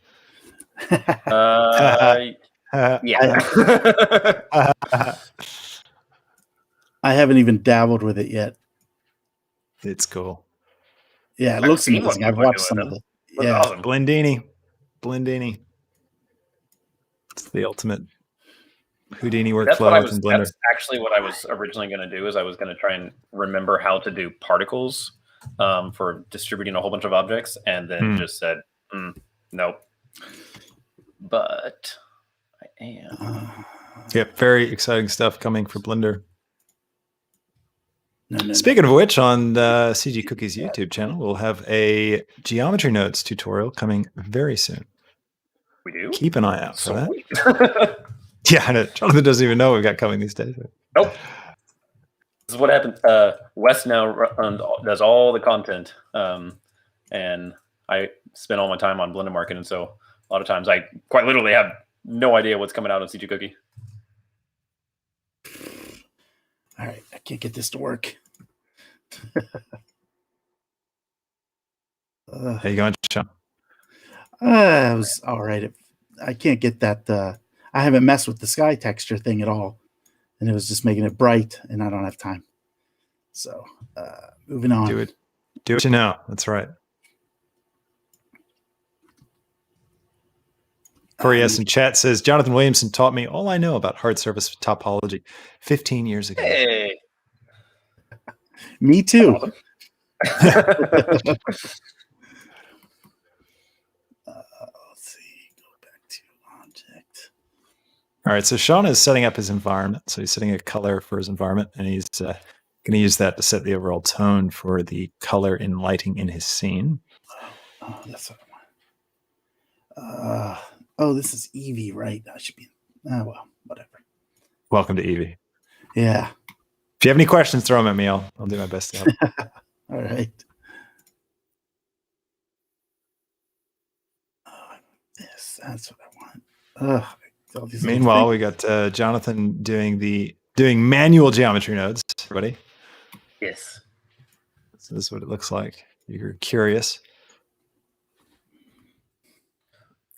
S3: Yeah.
S4: I haven't even dabbled with it yet.
S1: It's cool.
S4: Yeah, it looks amazing. I've watched some of it. Yeah.
S3: Awesome.
S1: Blendini. It's the ultimate Houdini workflow in Blender.
S3: That's actually what I was originally going to do. Is I was going to try and remember how to do particles for distributing a whole bunch of objects, and then just said, nope. But I am.
S1: Yep, very exciting stuff coming for Blender.
S4: No.
S1: Speaking of which, on the CG Cookies YouTube channel, we'll have a geometry nodes tutorial coming very soon.
S3: We do?
S1: Keep an eye out for that. Yeah, I know. Jonathan doesn't even know what we've got coming these days.
S3: Nope. This is what happened. Wes now does all the content, and I spend all my time on Blender Market, and so a lot of times I quite literally have no idea what's coming out on CG Cookie.
S4: All right, I can't get this to work.
S1: How you going, Sean?
S4: It was all right. I can't get that. I haven't messed with the sky texture thing at all, and it was just making it bright, and I don't have time. So, moving on.
S1: Do it now. That's right. Corey S. in chat says, Jonathan Williamson taught me all I know about hard surface topology 15 years ago.
S3: Hey.
S4: Me too.
S3: Awesome.
S4: Let's see. Go back to object.
S1: All right, so Sean is setting up his environment. So he's setting a color for his environment, and he's going to use that to set the overall tone for the color and lighting in his scene.
S4: Oh, that's what I want. This is Evie, right? I should be. Oh, well, whatever.
S1: Welcome to Evie.
S4: Yeah.
S1: If you have any questions, throw them at me. I'll do my best to help.
S4: All right. Yes, that's what I want.
S1: Meanwhile, we got Jonathan doing manual geometry nodes. Everybody.
S3: Yes.
S1: So this is what it looks like. You're curious.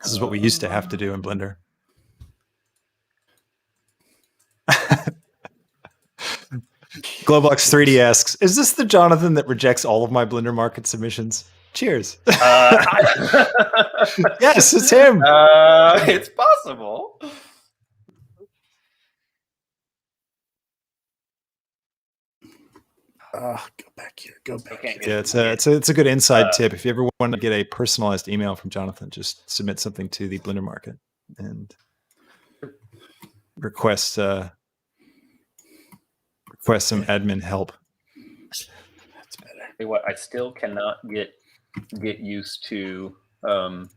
S1: This is what we used to have to do in Blender. Globlox 3D asks, is this the Jonathan that rejects all of my Blender Market submissions? Cheers. Yes, it's him.
S3: It's possible.
S4: Go back here. Go back here.
S1: Yeah, it's a good inside tip. If you ever want to get a personalized email from Jonathan, just submit something to the Blender Market and request some admin help.
S4: That's better.
S3: Tell you what, I still cannot get used to no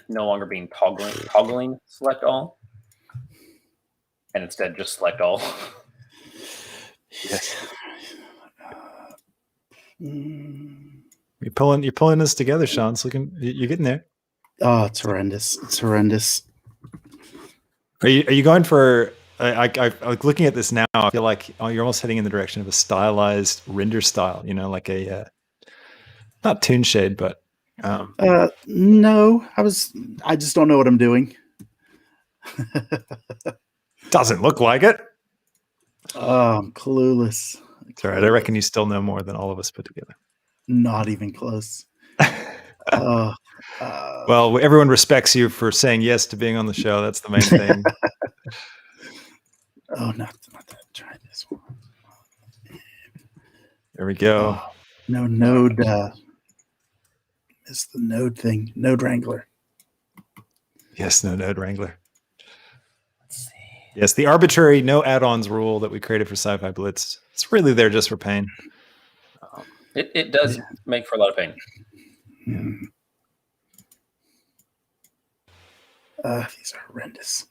S3: longer being toggling select all, and instead just select all.
S1: Yes. You're pulling this together, Sean. It's looking, you're getting there.
S4: Oh, it's horrendous. It's horrendous.
S1: Are you going for? I looking at this now. I feel like you're almost heading in the direction of a stylized render style. You know, like a not toon shade, but
S4: no. I just don't know what I'm doing.
S1: Doesn't look like it.
S4: Oh, I'm clueless.
S1: It's all right. I reckon you still know more than all of us put together.
S4: Not even close.
S1: Well, everyone respects you for saying yes to being on the show. That's the main thing.
S4: Oh, not that. Try this one.
S1: There we go.
S4: Oh, no node. It's the node thing. Node Wrangler.
S1: Yes, no node Wrangler. Yes, the arbitrary no add-ons rule that we created for Sci-Fi Blitz. It's really there just for pain.
S3: It does make for a lot of pain.
S4: These are horrendous.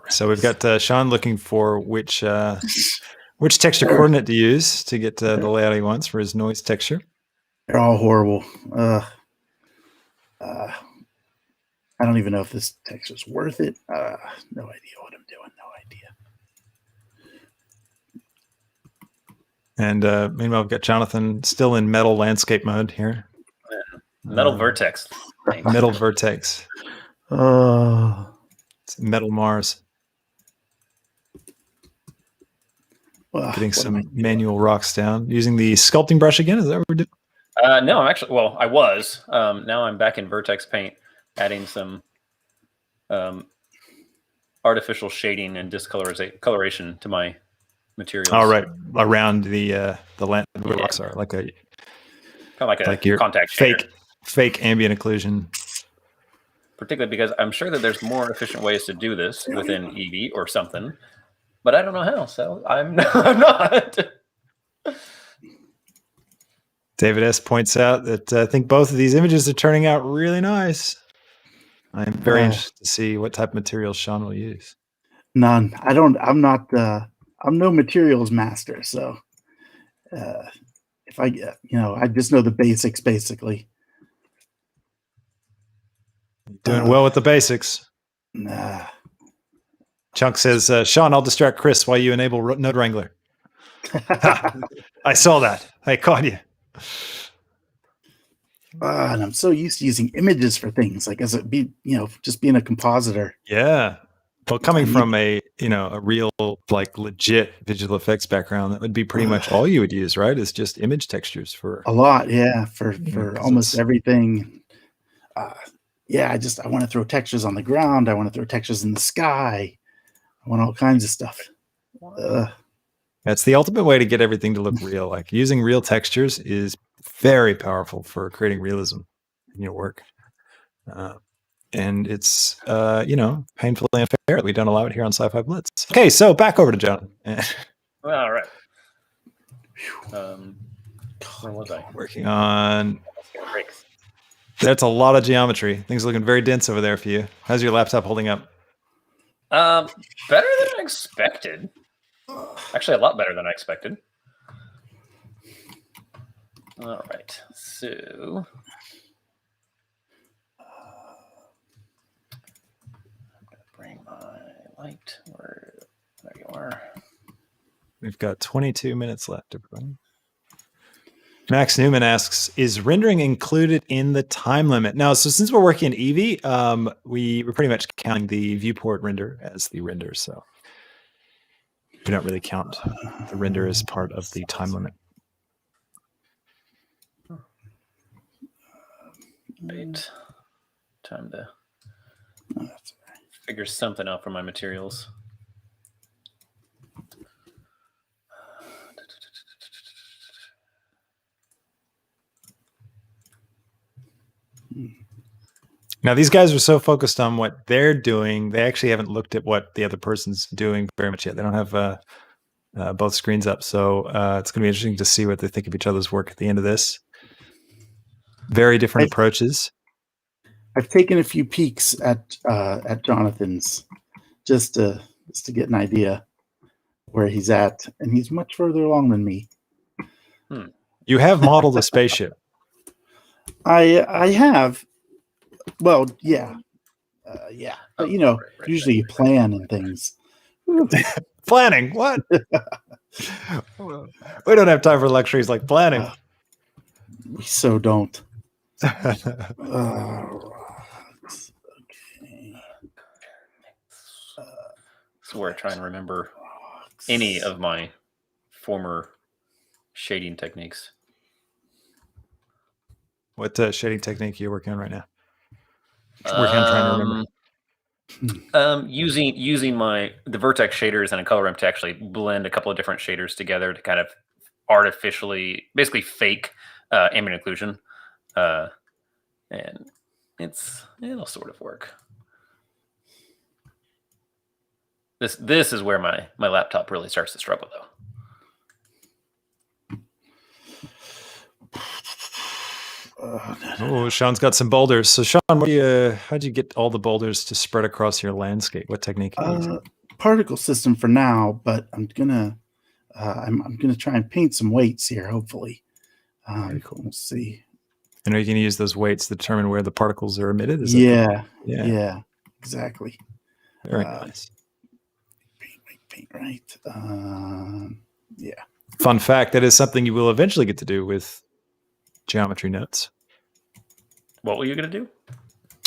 S1: So we've got Sean looking for which texture coordinate to use to get the layout he wants for his noise texture.
S4: They're all horrible. I don't even know if this texture is worth it. No idea what I'm doing. No idea.
S1: And meanwhile, we've got Jonathan still in metal landscape mode here.
S3: Metal vertex.
S1: Metal vertex. It's metal Mars.
S4: Well,
S1: getting some manual rocks down using the sculpting brush again. Is that what we're doing?
S3: No, I'm actually. Well, I was. Now I'm back in vertex paint, adding some artificial shading and discoloration to my materials.
S1: All right, around the land where rocks are, like a
S3: kind of like
S1: your
S3: contact
S1: fake ambient occlusion.
S3: Particularly because I'm sure that there's more efficient ways to do this within Eevee or something, but I don't know how. So I'm not.
S1: David S. points out that I think both of these images are turning out really nice. I'm very interested to see what type of materials Sean will use.
S4: None. I'm not. I'm no materials master. So if I just know the basics basically.
S1: Doing well with the basics.
S4: Nah.
S1: Chunk says, Sean, I'll distract Chris while you enable Node Wrangler. I saw that. I caught you.
S4: And I'm so used to using images for things, like as it be, just being a compositor.
S1: Yeah. Well, coming from a real, like, legit visual effects background, that would be pretty much all you would use, right? It's just image textures for
S4: a lot. Yeah. For almost everything. I want to throw textures on the ground. I want to throw textures in the sky. I want all kinds of stuff.
S1: That's the ultimate way to get everything to look real. Like using real textures is very powerful for creating realism in your work. and it's painfully unfair that we don't allow it here on Sci-Fi Blitz. Okay, so back over to John.
S3: All right. Where was I?
S1: Working on. That's a lot of geometry. Things are looking very dense over there for you. How's your laptop holding up?
S3: Better than I expected. Actually, a lot better than I expected. All right, so I'm gonna bring my light. There you are.
S1: We've got 22 minutes left, everybody. Max Newman asks, is rendering included in the time limit? Now, so since we're working in Eevee, we're pretty much counting the viewport render as the render, so we don't really count the render as part of the time limit.
S3: Wait. Time to figure something out for my materials.
S1: Now, these guys are so focused on what they're doing, they actually haven't looked at what the other person's doing very much yet. They don't have both screens up, so it's going to be interesting to see what they think of each other's work at the end of this. Very different approaches.
S4: I've taken a few peeks at Jonathan's just to get an idea where he's at, and he's much further along than me.
S1: You have modeled a spaceship.
S4: I have. Well, yeah. But, usually you plan and things.
S1: Planning? What? We don't have time for luxuries like planning.
S4: We so don't.
S3: Okay. So we're trying to remember any of my former shading techniques.
S1: What shading technique are you working on right now? Working on trying to remember.
S3: Using the vertex shaders and a color ramp to actually blend a couple of different shaders together to kind of artificially, basically fake ambient occlusion, and it'll sort of work. This is where my laptop really starts to struggle, though.
S1: Oh, Sean's got some boulders. So, Sean, how'd you get all the boulders to spread across your landscape? What technique are you using?
S4: Particle system for now, but I'm gonna try and paint some weights here. Hopefully,
S1: Very cool.
S4: We'll see.
S1: And are you going to use those weights to determine where the particles are emitted?
S4: Yeah, exactly.
S1: Very nice.
S4: Paint right. Yeah.
S1: Fun fact: that is something you will eventually get to do with geometry notes.
S3: What were you going to do?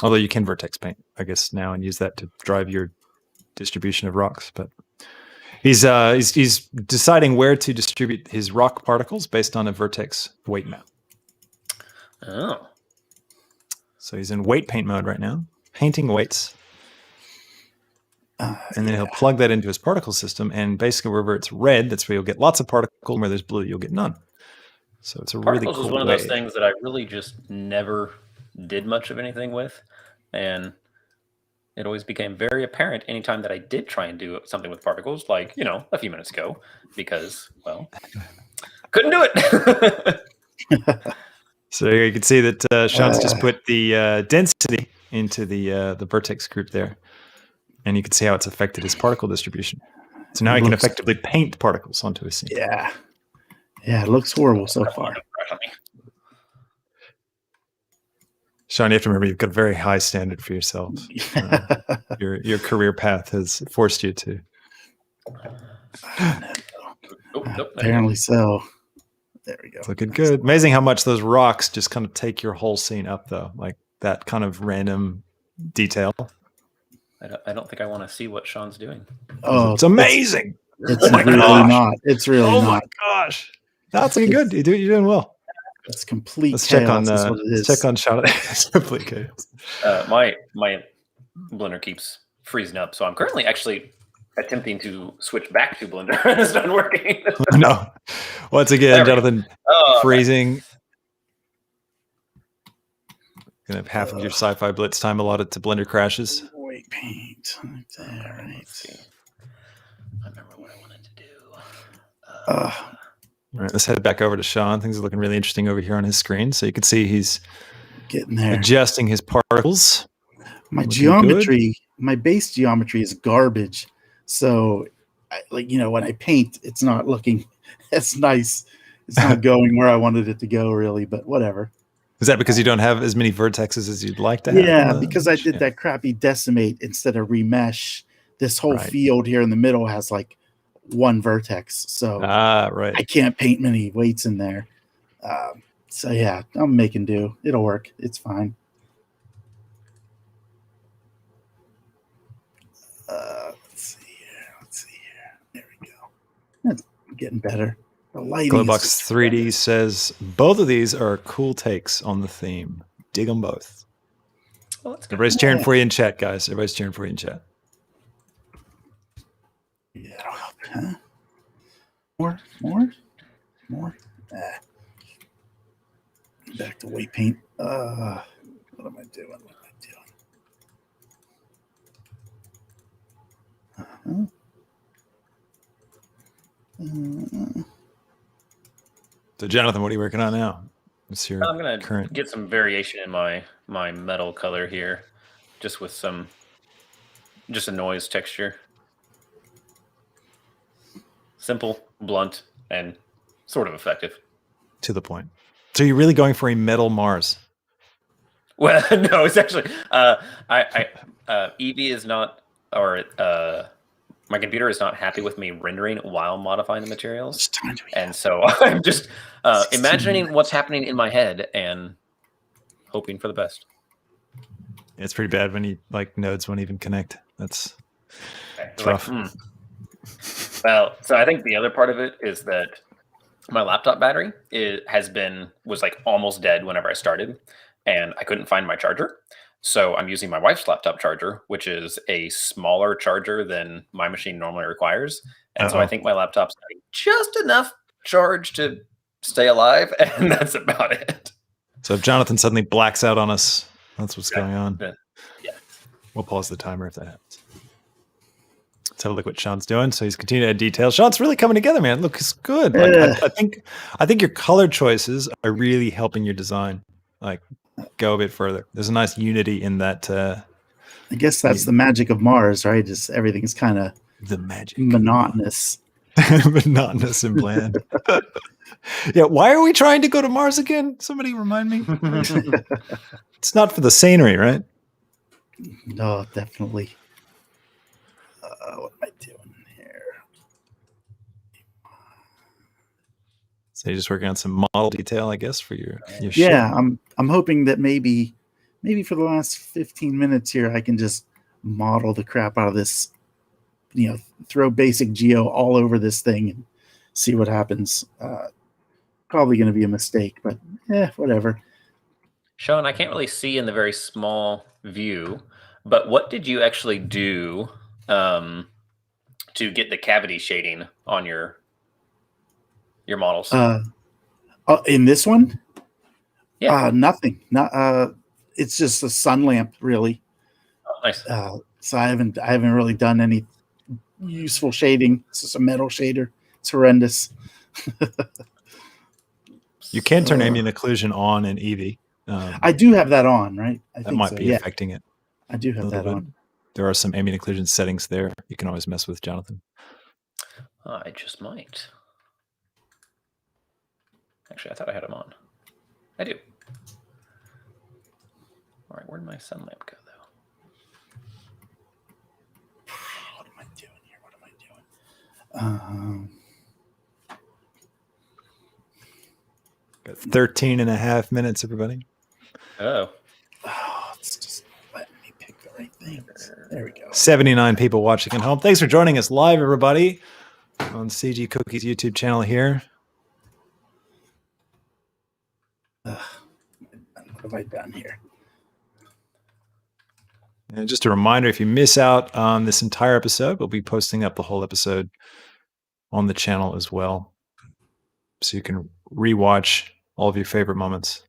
S1: Although you can vertex paint, I guess, now and use that to drive your distribution of rocks. But he's deciding where to distribute his rock particles based on a vertex weight map.
S3: Oh.
S1: So he's in weight paint mode right now, painting weights. And then he'll plug that into his particle system, and basically wherever it's red, that's where you'll get lots of particles, and where there's blue, you'll get none. So it's a really cool
S3: Particles was one of those things that I really just never did much of anything with, and it always became very apparent anytime that I did try and do something with particles, like, a few minutes ago, because, well, couldn't do it.
S1: So you can see that Sean's just put the density into the vertex group there, and you can see how it's affected his particle distribution. So now he can effectively paint particles onto his scene.
S4: Yeah, it looks horrible so far.
S1: Sean, you have to remember you've got a very high standard for yourself. Your career path has forced you to.
S4: Apparently so. There we go.
S1: It's looking good. Amazing how much those rocks just kind of take your whole scene up, though. Like that kind of random detail.
S3: I don't think I want to see what Sean's doing.
S1: Oh, it's amazing.
S4: It's really not. It's really not.
S1: Oh my gosh. That's looking good. You're doing well.
S4: It's complete.
S1: Let's
S4: chaos.
S1: check on Sean. It's complete chaos.
S3: My Blender keeps freezing up, so I'm currently actually attempting to switch back to Blender, and it's not working.
S1: No. Once again, Jonathan, freezing. Gonna have half of your Sci-Fi Blitz time allotted to Blender crashes.
S4: Weight paint. Right there, right.
S3: Let's see. I remember what I wanted to do.
S1: All right, let's head back over to Sean. Things are looking really interesting over here on his screen. So you can see he's
S4: getting there,
S1: adjusting his particles.
S4: My
S1: Looking
S4: geometry, my base geometry is garbage. So, when I paint, it's not looking as nice. It's not going where I wanted it to go, really. But whatever.
S1: Is that because you don't have as many vertexes as you'd like to have?
S4: Yeah, because I did that crappy decimate instead of remesh. This whole field here in the middle has like one vertex, so
S1: right.
S4: I can't paint many weights in there. So yeah, I'm making do. It'll work. It's fine. Let's see here. There we go. That's getting better. The lighting.
S1: Glowbox 3D says both of these are cool takes on the theme. Dig them both.
S3: Well, that's good.
S1: Everybody's cheering for you in chat, guys. Everybody's cheering for you in chat.
S4: Yeah, that'll help. Huh? More. Back to weight paint. What am I doing?
S1: So, Jonathan, what are you working on now? What's your
S3: I'm gonna
S1: current?
S3: get some variation in my metal color here, just with a noise texture. Simple, blunt, and sort of effective.
S1: To the point. So you're really going for a metal Mars?
S3: Well, no, it's actually Eevee is not, or my computer is not happy with me rendering while modifying the materials, and so I'm just imagining what's happening in my head and hoping for the best.
S1: It's pretty bad when you nodes won't even connect. That's rough.
S3: Well, so I think the other part of it is that my laptop battery was almost dead whenever I started, and I couldn't find my charger. So I'm using my wife's laptop charger, which is a smaller charger than my machine normally requires. And so I think my laptop's got just enough charge to stay alive, and that's about it.
S1: So if Jonathan suddenly blacks out on us, that's what's going on.
S3: Yeah.
S1: We'll pause the timer if that happens. Let's have a look what Sean's doing. So he's continuing to add details. Sean's really coming together, man. Look, it's good. I think your color choices are really helping your design go a bit further. There's a nice unity in that.
S4: I guess that's the magic of Mars, right? Just everything's kind of
S1: the magic
S4: monotonous.
S1: Monotonous and bland. Yeah, why are we trying to go to Mars again? Somebody remind me. It's not for the scenery, right?
S4: No, definitely. What am I doing here?
S1: So you're just working on some model detail, I guess, for your
S4: yeah.
S1: ship.
S4: I'm hoping that maybe for the last 15 minutes here, I can just model the crap out of this. Throw basic geo all over this thing and see what happens. Probably going to be a mistake, but whatever.
S3: Sean, I can't really see in the very small view, but what did you actually do to get the cavity shading on your models?
S4: In this one?
S3: Yeah.
S4: Nothing. It's just a sun lamp, really.
S3: Oh, nice.
S4: So I haven't really done any useful shading. It's just a metal shader. It's horrendous.
S1: You can turn ambient occlusion on in Eevee.
S4: I do have that on, right?
S1: That might be affecting it.
S4: I do have that on.
S1: There are some ambient occlusion settings there you can always mess with, Jonathan.
S3: I just might. Actually, I thought I had them on. I do. All right, where'd my sun lamp go, though?
S4: What am I doing here? What am I doing?
S1: Got 13 and a half minutes, everybody.
S3: Oh,
S4: it's just letting me pick the right things. There we go.
S1: 79 people watching at home. Thanks for joining us live, everybody, on CG Cookies YouTube channel here.
S4: What have I done here?
S1: And just a reminder, if you miss out on this entire episode, we'll be posting up the whole episode on the channel as well. So you can rewatch all of your favorite moments.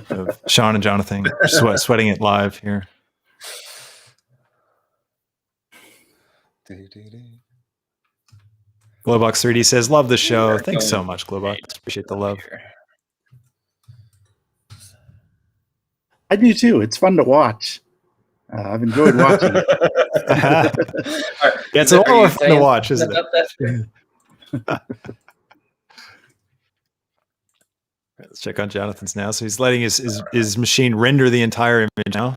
S1: of Sean and Jonathan sweating it live here. Glowbox 3D says, love the show. Thanks so much, Glowbox. Appreciate the love.
S4: I do too. It's fun to watch. I've enjoyed watching it.
S1: Yeah, it's a lot more fun to watch, isn't it? Let's check on Jonathan's now. So he's letting his machine render the entire image now.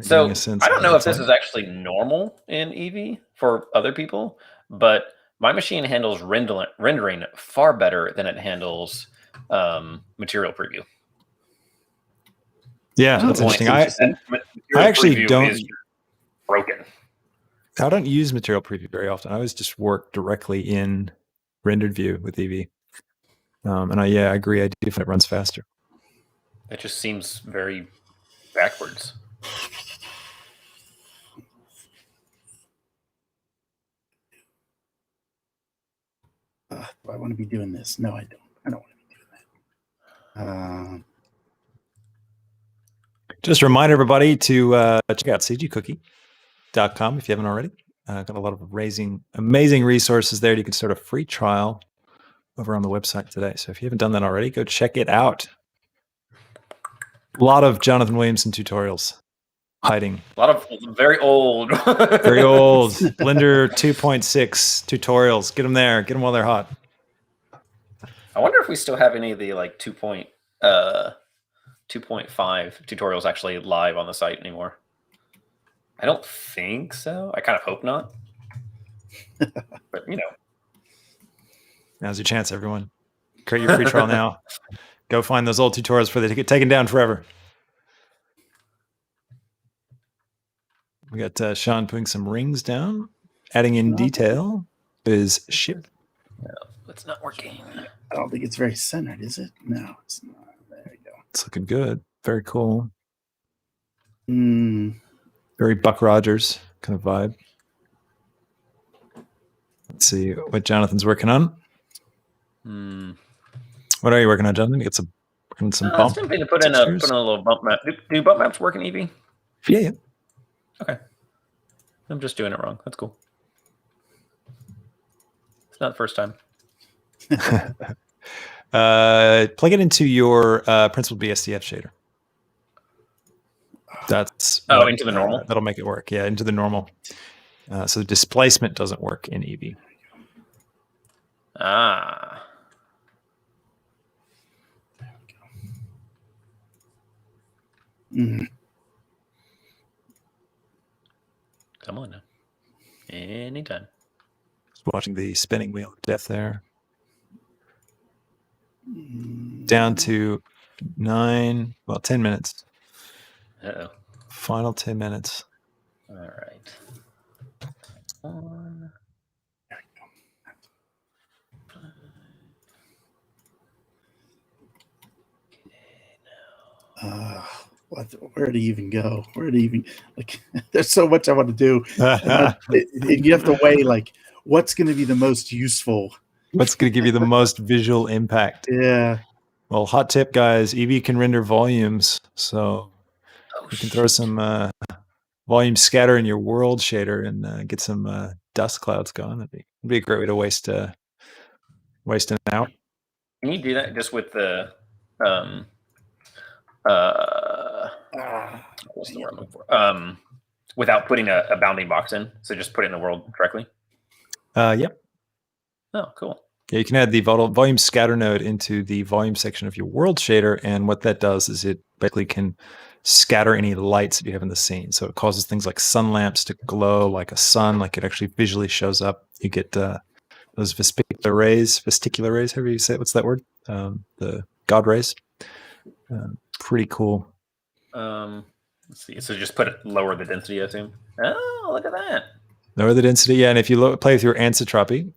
S3: So I don't know if this is actually normal in Eevee for other people, but my machine handles rendering far better than it handles material preview.
S1: Yeah, that's interesting. I actually don't.
S3: Broken.
S1: I don't use material preview very often. I always just work directly in rendered view with Eevee. And I agree. I do find it runs faster.
S3: It just seems very backwards.
S4: Do I want to be doing this? No, I don't. I don't want to be doing that.
S1: Just remind everybody to check out cgcookie.com if you haven't already. Got a lot of amazing resources there. You can start a free trial over on the website today. So if you haven't done that already, go check it out. A lot of Jonathan Williamson tutorials hiding.
S3: A lot of very old.
S1: Very old. Blender 2.6 tutorials. Get them there. Get them while they're hot.
S3: I wonder if we still have any of the like 2.5 tutorials actually live on the site anymore. I don't think so. I kind of hope not. But
S1: now's your chance, everyone. Create your free trial now. Go find those old tutorials before they get taken down forever. We got Sean putting some rings down, adding in detail. Is ship.
S3: No, it's not working.
S4: I don't think it's very centered, is it? No, it's not. There we go.
S1: It's looking good. Very cool.
S4: Very
S1: Buck Rogers kind of vibe. Let's see what Jonathan's working on. What are you working on, Jonathan? You get some bump.
S3: It's to put in a little bump map. Do bump maps work in Eevee?
S1: Yeah.
S3: Okay. I'm just doing it wrong. That's cool. It's not the first time.
S1: Plug it into your Principled BSDF shader. That's
S3: into the normal.
S1: That'll make it work. Yeah, into the normal. So the displacement doesn't work in Eevee.
S3: Ah. Come on now. Anytime.
S1: Just watching the spinning wheel of death there. Down to 10 minutes.
S3: Uh-oh.
S1: Final 10 minutes.
S3: All right.
S4: Where to even go? There's so much I want to do. You have to weigh what's going to be the most useful.
S1: What's going to give you the most visual impact?
S4: Yeah.
S1: Well, hot tip, guys. Eevee can render volumes, so you can throw some volume scatter in your world shader and get some dust clouds going. It'd be a great way to waste an hour.
S3: Can you do that just with the what's the word I'm looking for? Without putting a bounding box in? So just put it in the world directly?
S1: Yep.
S3: Oh, cool.
S1: Yeah, you can add the volume scatter node into the volume section of your world shader, and what that does is it basically can scatter any lights that you have in the scene. So it causes things like sun lamps to glow like a sun, like it actually visually shows up. You get those vesticular rays, however you say it. What's that word? The God rays. Pretty cool.
S3: Let's see. So just lower the density, I assume. Oh, look at that.
S1: Lower the density, yeah. And if you play with your anisotropy,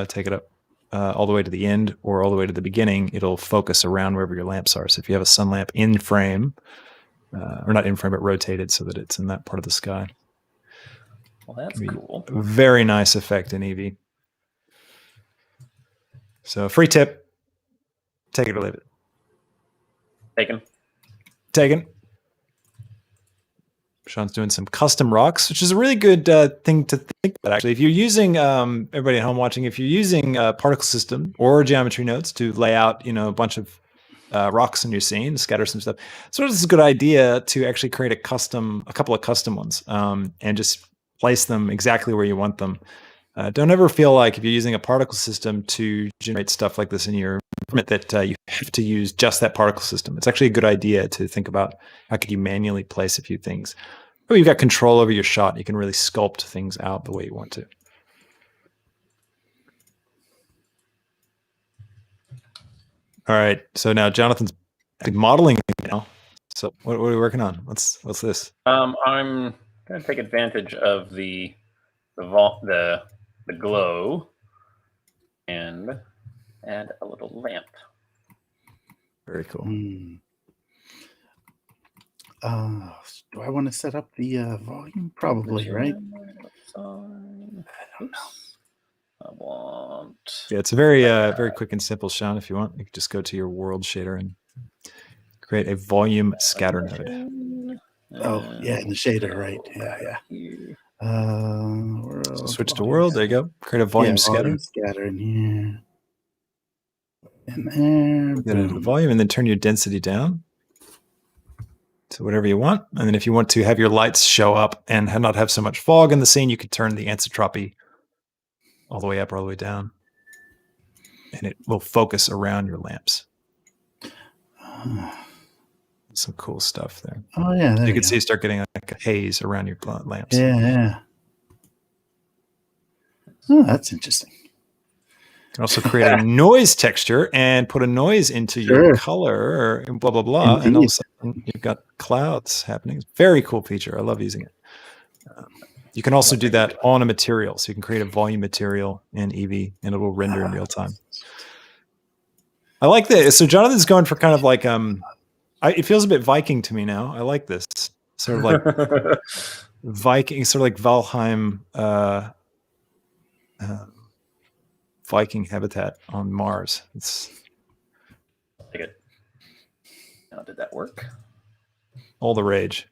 S1: take it up all the way to the end or all the way to the beginning, it'll focus around wherever your lamps are. So if you have a sun lamp in frame, or not in frame, but rotated so that it's in that part of the sky.
S3: Well, that's cool.
S1: Very nice effect in Eevee. So free tip, take it or leave it.
S3: Taken.
S1: Taken. Sean's doing some custom rocks, which is a really good thing to think about, actually. If you're using, everybody at home watching, if you're using a particle system or geometry nodes to lay out, a bunch of rocks in your scene, scatter some stuff, so it's a good idea to actually create a couple of custom ones, and just place them exactly where you want them. Don't ever feel like if you're using a particle system to generate stuff like this in your environment that you have to use just that particle system. It's actually a good idea to think about how could you manually place a few things. But you've got control over your shot. You can really sculpt things out the way you want to. All right. So now Jonathan's modeling now. So what are we working on? What's this?
S3: I'm going to take advantage of the glow and add a little lamp.
S1: Very cool.
S4: Do I want to set up the volume? Probably, right?
S3: I don't know. I want.
S1: Yeah, it's a very quick and simple, Sean. If you want, you can just go to your world shader and create a volume scatter node.
S4: Oh, yeah, in the shader, right? Yeah.
S1: So switch to world. There you go. Create a volume scatter.
S4: Volume scatter in here. In there.
S1: Get into the volume, and then turn your density down to whatever you want. And then if you want to have your lights show up and not have so much fog in the scene, you could turn the anisotropy all the way up or all the way down. And it will focus around your lamps. Some cool stuff there.
S4: Oh, yeah.
S1: You can see start getting like a haze around your lamps.
S4: Yeah. Oh, that's interesting.
S1: You can also create a noise texture and put a noise into your color and blah, blah, blah.
S4: Indeed.
S1: And all of a sudden you've got clouds happening. It's a very cool feature. I love using it. You can also do that on a material. So you can create a volume material in Eevee and it will render in real time. I like this. So Jonathan's going for kind of like, it feels a bit Viking to me now. I like this. Sort of like Viking, sort of like Valheim, Viking habitat on Mars. It's
S3: like it. Now, did that work?
S1: All the rage.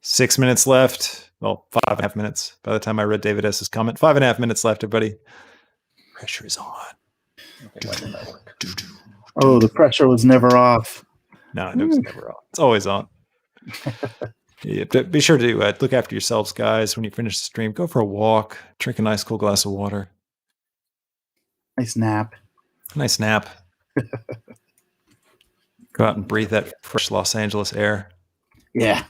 S1: 6 minutes left. Well, 5.5 minutes. By the time I read David S.'s comment, 5.5 minutes left, everybody. Pressure is on.
S3: Okay, why didn't that work?
S4: Oh, the pressure was never off.
S1: No, it was never off. It's always on. Yeah, be sure to look after yourselves, guys. When you finish the stream, go for a walk, drink a nice cool glass of water.
S4: Nice nap.
S1: Nice nap. Go out and breathe that fresh Los Angeles air.
S4: Yeah.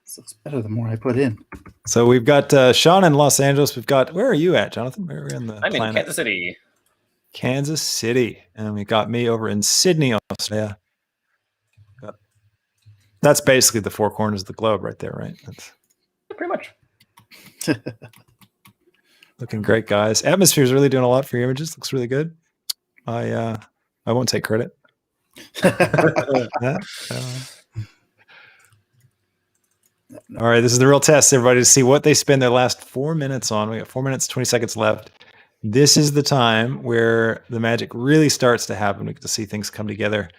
S4: So it's better the more I put in.
S1: So we've got Sean in Los Angeles. We've got, where are you at, Jonathan? Where are we on the
S3: I'm
S1: planet?
S3: in Kansas City.
S1: Kansas City. And we got me over in Sydney, Australia. That's basically the four corners of the globe right there, right? That's
S3: pretty much.
S1: looking great, guys. Atmosphere is really doing a lot for your images. Looks really good. I won't take credit. All right, this is the real test, everybody, to see what they spend their last 4 minutes on. We got 4 minutes, 20 seconds left. This is the time where the magic really starts to happen. We get to see things come together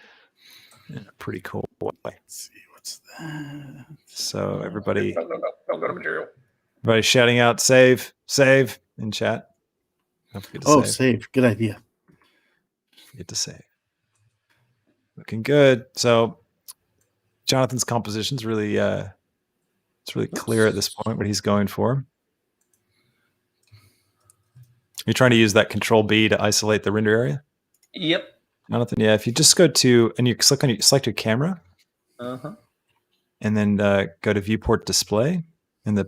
S1: in a pretty cool way.
S4: Let's see, what's that?
S1: So everybody,
S3: Don't go to material.
S1: everybody shouting out save in chat. Don't forget to
S4: save. Good idea.
S1: Forget to save. Looking good. So Jonathan's composition is really it's really clear at this point what he's going for. You're trying to use that Control B to isolate the render area?
S3: Yep.
S1: Jonathan, yeah. If you just go to and you select your camera, and then go to viewport display in the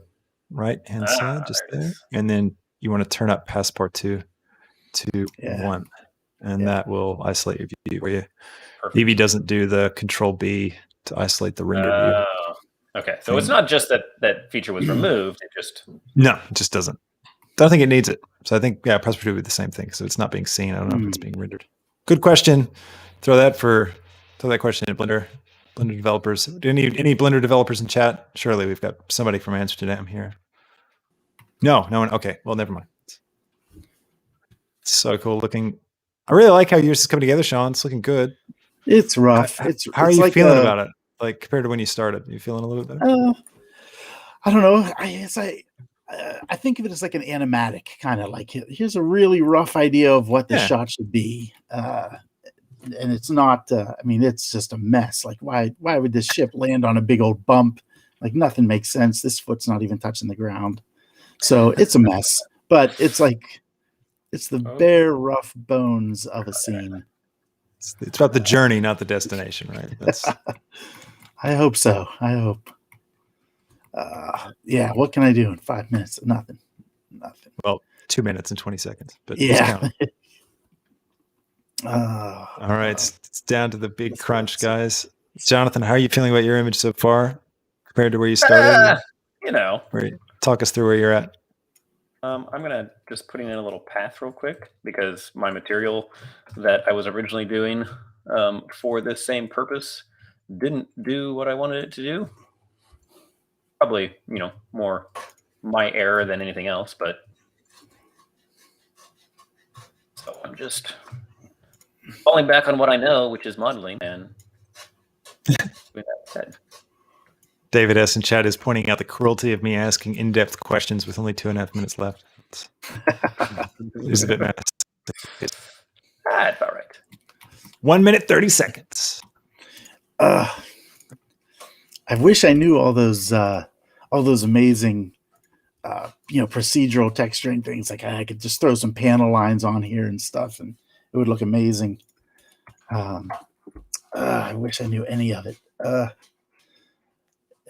S1: right hand side, just there, and then you want to turn up passport to 1, and that will isolate your view for you. Eevee doesn't do the Control B to isolate the render view.
S3: Okay, so it's not just that feature was removed; it just
S1: it just doesn't. I don't think it needs it. So I think passport would be the same thing. So it's not being seen. I don't know if it's being rendered. Good question. Throw that question in Blender developers. Any Blender developers in chat? Surely we've got somebody from Amsterdam here. No one. Okay, well, never mind. So cool looking. I really like how yours is coming together, Sean. It's looking good.
S4: It's rough.
S1: How are you feeling about it? Like compared to when you started, you feeling a little bit better?
S4: I don't know. I think of it as like an animatic kind of like here's a really rough idea of what the shot should be, and it's not. I mean, it's just a mess. Like why would this ship land on a big old bump? Like nothing makes sense. This foot's not even touching the ground, so it's a mess. But it's like it's the bare rough bones of a scene.
S1: It's about the journey, not the destination, right? That's...
S4: I hope so. I hope. Yeah, what can I do in 5 minutes? Nothing.
S1: Well, 2 minutes and 20 seconds. But
S4: yeah.
S1: All right, it's down to the big crunch, guys. Jonathan, how are you feeling about your image so far compared to where you started? Talk us through where you're at.
S3: I'm gonna just putting in a little path real quick because my material that I was originally doing for this same purpose didn't do what I wanted it to do. Probably, more my error than anything else, but so I'm just falling back on what I know, which is modeling, and with that said.
S1: David S. in chat is pointing out the cruelty of me asking in-depth questions with only 2.5 minutes left. It's a bit mad.
S3: That's all right.
S1: 1 minute, 30 seconds.
S4: I wish I knew all those amazing, procedural texturing things. Like I could just throw some panel lines on here and stuff, and it would look amazing. I wish I knew any of it.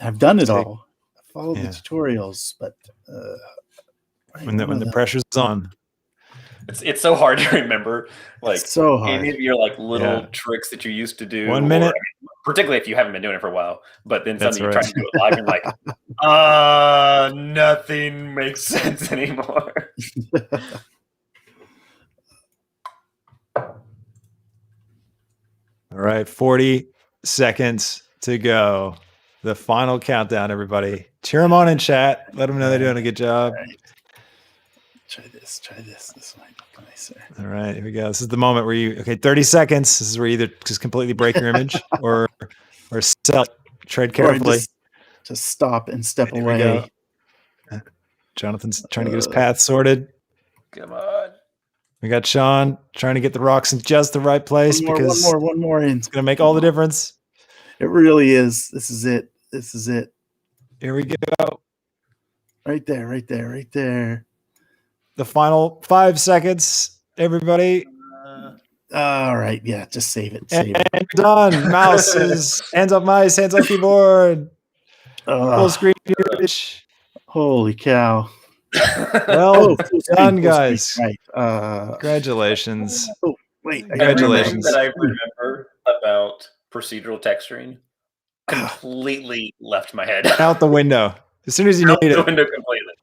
S4: I've done it all. I followed the tutorials, but
S1: when the pressure's on,
S3: it's so hard to remember. Like
S4: it's so hard.
S3: Any of your like little tricks that you used to do.
S1: 1 minute.
S3: Particularly if you haven't been doing it for a while, but then suddenly you're trying to do it live and like, nothing makes sense anymore.
S1: All right, 40 seconds to go. The final countdown, everybody. Cheer them on in chat. Let them know they're doing a good job.
S4: Right. Try this. This might look nicer.
S1: All right, here we go. This is the moment where 30 seconds. This is where you either just completely break your image or sell it. Tread carefully.
S4: Just stop and step away.
S1: Jonathan's trying to get his path sorted.
S3: Come on.
S1: We got Sean trying to get the rocks in just the right place because
S4: one more in.
S1: It's going to make all the difference.
S4: It really is. This is it.
S1: Here we go.
S4: Right there.
S1: The final 5 seconds, everybody.
S4: All right. Yeah, just save it.
S1: And done. Mouse is hands up mice, hands up keyboard. Full screen.
S4: Holy cow.
S1: Well done, guys.
S4: Right.
S1: Congratulations.
S4: Oh, wait.
S1: Congratulations.
S3: That I remember about procedural texturing completely left my head.
S1: Out the window. As soon as you need it.
S3: Out the window completely.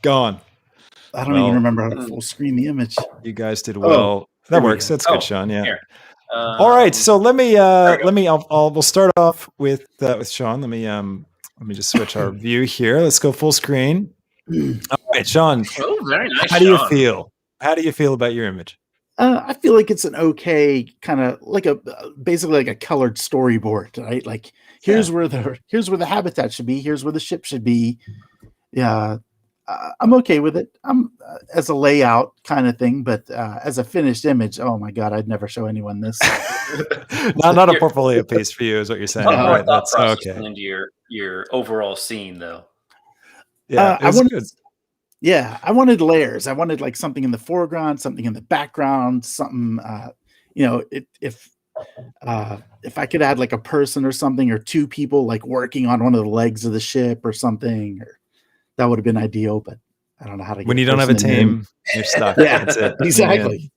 S1: Gone.
S4: I don't even remember how to full screen the image.
S1: You guys did well. That works. That's good, Sean. Yeah.
S3: All
S1: right. So we'll start off with Sean. Let me just switch our view here. Let's go full screen. All right, Sean.
S3: Oh, very nice.
S1: How do you feel? How do you feel about your image?
S4: I feel like it's an okay kind of like basically like a colored storyboard, right? Like here's where the habitat should be. Here's where the ship should be. Yeah. I'm okay with it. I'm as a layout kind of thing, but as a finished image, oh my God, I'd never show anyone this.
S1: not a portfolio piece for you, is what you're saying. Right,
S3: that's okay. Into your overall scene, though.
S1: Yeah, good.
S4: Yeah, I wanted layers. I wanted like something in the foreground, something in the background, something. If I could add like a person or something, or two people like working on one of the legs of the ship or something, that would have been ideal, but I don't know how to.
S1: When you don't have a team, you're stuck.
S4: Yeah,
S1: that's it.
S4: Exactly.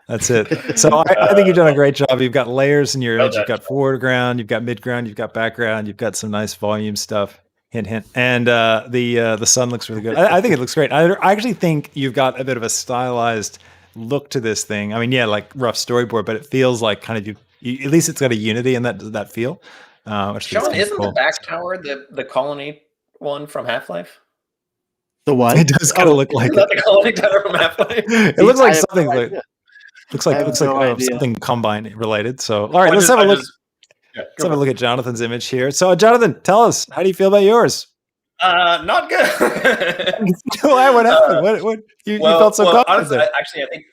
S1: That's it. So I think you've done a great job. You've got layers in your image. You've got foreground. You've got midground. You've got background. You've got some nice volume stuff. Hint, hint. And the sun looks really good. I think it looks great. I actually think you've got a bit of a stylized look to this thing. I mean, yeah, like rough storyboard, but it feels like kind of you at least it's got a unity in that feel.
S3: Sean, isn't the back tower the colony one from Half-Life?
S4: The what?
S1: It does kind of look like
S3: the colony tower from Half-Life.
S1: It looks like something like. Looks like something combine related. So, all right, let's have a look. Let's have a look at Jonathan's image here. So, Jonathan, tell us, how do you feel about yours?
S3: Not good.
S1: Why? What happened? What you felt so confident?
S3: Honestly, I think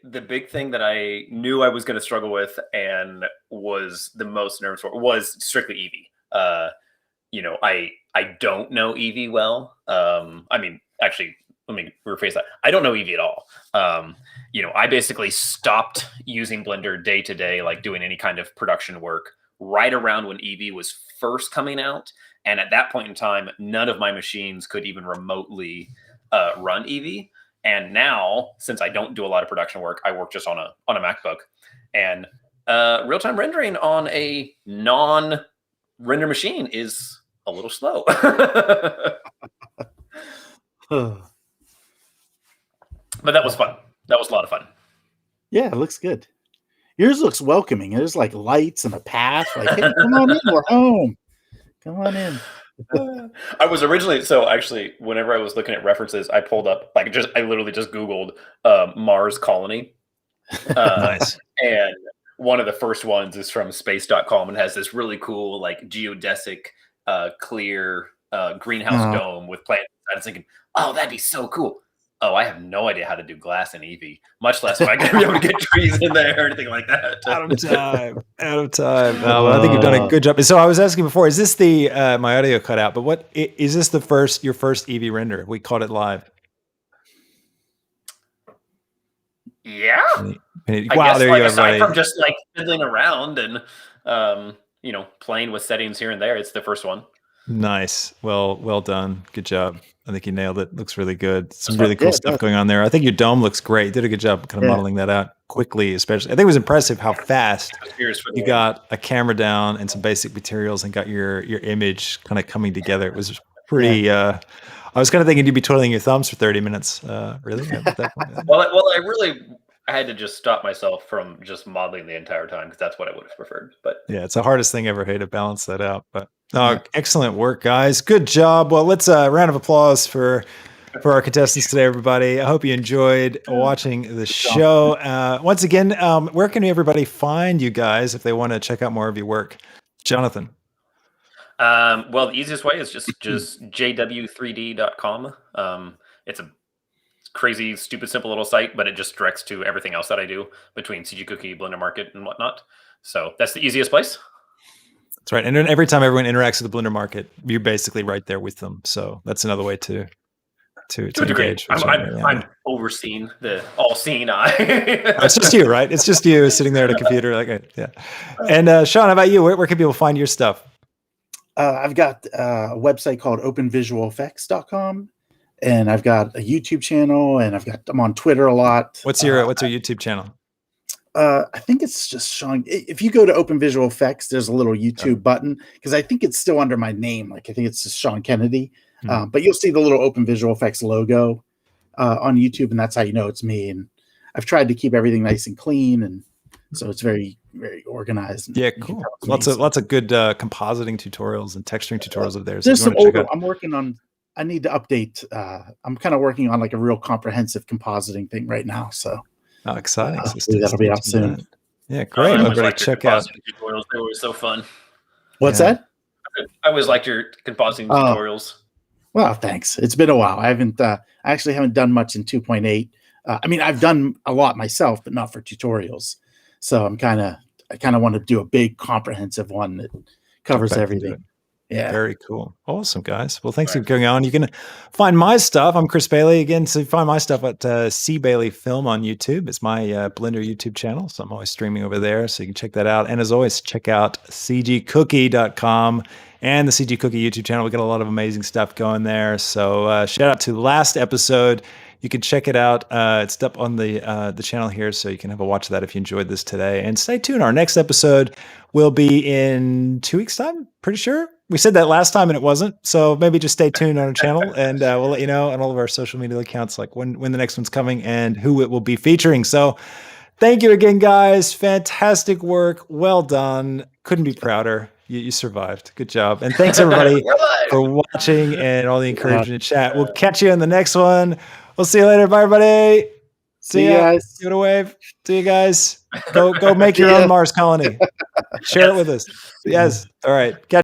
S3: the big thing that I knew I was going to struggle with and was the most nervous for was strictly Eevee. I don't know Eevee well. Actually, let me rephrase that. I don't know Eevee at all. I basically stopped using Blender day to day, like doing any kind of production work, right around when Eevee was first coming out. And at that point in time, none of my machines could even remotely run Eevee. And now, since I don't do a lot of production work, I work just on a MacBook. And real-time rendering on a non-render machine is a little slow. But that was fun. That was a lot of fun.
S4: Yeah, it looks good. Yours looks welcoming. There's like lights and a path. Like, hey, come on in, we're home. Come on in.
S3: I was originally, whenever I was looking at references, I pulled up, I literally just Googled Mars Colony.
S1: Nice.
S3: And one of the first ones is from space.com and has this really cool, like, geodesic, clear greenhouse dome with plants. I was thinking, oh, that'd be so cool. Oh, I have no idea how to do glass in Eevee, much less am I going to be able to get trees in there or anything like that.
S1: Out of time. No, I think you've done a good job. So I was asking before, is this my audio cut out, but is this your first Eevee render? We caught it live.
S3: Yeah.
S1: Wow, there you
S3: go.
S1: Aside
S3: from just like fiddling around and, playing with settings here and there, it's the first one.
S1: Nice. Well done. Good job. I think you nailed it. Looks really good. Some really cool stuff going on there. I think your dome looks great. You did a good job kind of modeling that out quickly, especially. I think it was impressive how fast you got a camera down and some basic materials and got your image kind of coming together. It was pretty I was kind of thinking you'd be twiddling your thumbs for 30 minutes. Really? At that point.
S3: Well, I had to just stop myself from just modeling the entire time because that's what I would have preferred. But
S1: yeah, it's the hardest thing ever, to balance that out. But excellent work, guys. Good job. Well, let's round of applause for our contestants today, everybody. I hope you enjoyed watching the show. Once again, where can everybody find you guys if they want to check out more of your work? Jonathan.
S3: Well, the easiest way is just jw3d.com. It's a crazy, stupid, simple little site, but it just directs to everything else that I do between CG Cookie, Blender Market, and whatnot. So that's the easiest place.
S1: That's right. And then every time everyone interacts with the Blender Market, you're basically right there with them. So that's another way to engage.
S3: I'm overseeing the all-seeing eye.
S1: It's just you, right? It's just you sitting there at a computer. Yeah. And Sean, how about you? Where can people find your stuff?
S4: I've got a website called openvisualeffects.com. And I've got a YouTube channel, and I'm on Twitter a lot.
S1: What's your YouTube channel?
S4: I think it's just Sean. If you go to Open Visual Effects, there's a little YouTube button because I think it's still under my name. Like I think it's just Sean Kennedy. But you'll see the little Open Visual Effects logo on YouTube, and that's how you know it's me. And I've tried to keep everything nice and clean, and so it's very, very organized.
S1: Yeah, cool. Lots of good compositing tutorials and texturing tutorials of theirs.
S4: There's some older. I'm working on. I need to update. I'm kind of working on like a real comprehensive compositing thing right now. So,
S1: exciting!
S4: That'll be out soon.
S1: Yeah, great. Everybody check out
S3: tutorials. They were so fun.
S4: What's that?
S3: I always liked your compositing tutorials.
S4: Well, thanks. It's been a while. I actually haven't done much in 2.8. I've done a lot myself, but not for tutorials. So I kind of want to do a big comprehensive one that covers everything. Yeah.
S1: Very cool. Awesome, guys. Well, thanks for going on. You can find my stuff. I'm Chris Bailey. Again, so you find my stuff at C. Bailey Film on YouTube. It's my Blender YouTube channel. So I'm always streaming over there. So you can check that out. And as always, check out cgcookie.com and the CG Cookie YouTube channel. We got a lot of amazing stuff going there. So shout out to last episode. You can check it out. It's up on the channel here, so you can have a watch of that if you enjoyed this today. And stay tuned. Our next episode will be in 2 weeks' time, pretty sure. We said that last time and it wasn't. So maybe just stay tuned on our channel, and we'll let you know on all of our social media accounts like when the next one's coming and who it will be featuring. So thank you again, guys. Fantastic work. Well done. Couldn't be prouder. You survived. Good job. And thanks, everybody, for watching and all the encouragement in chat. We'll catch you in the next one. We'll see you later. Bye, everybody. See
S4: you
S1: ya.
S4: guys.
S1: Give it a wave. See you guys. Go make your own Mars colony. Share it with us. Yes. All right. Catch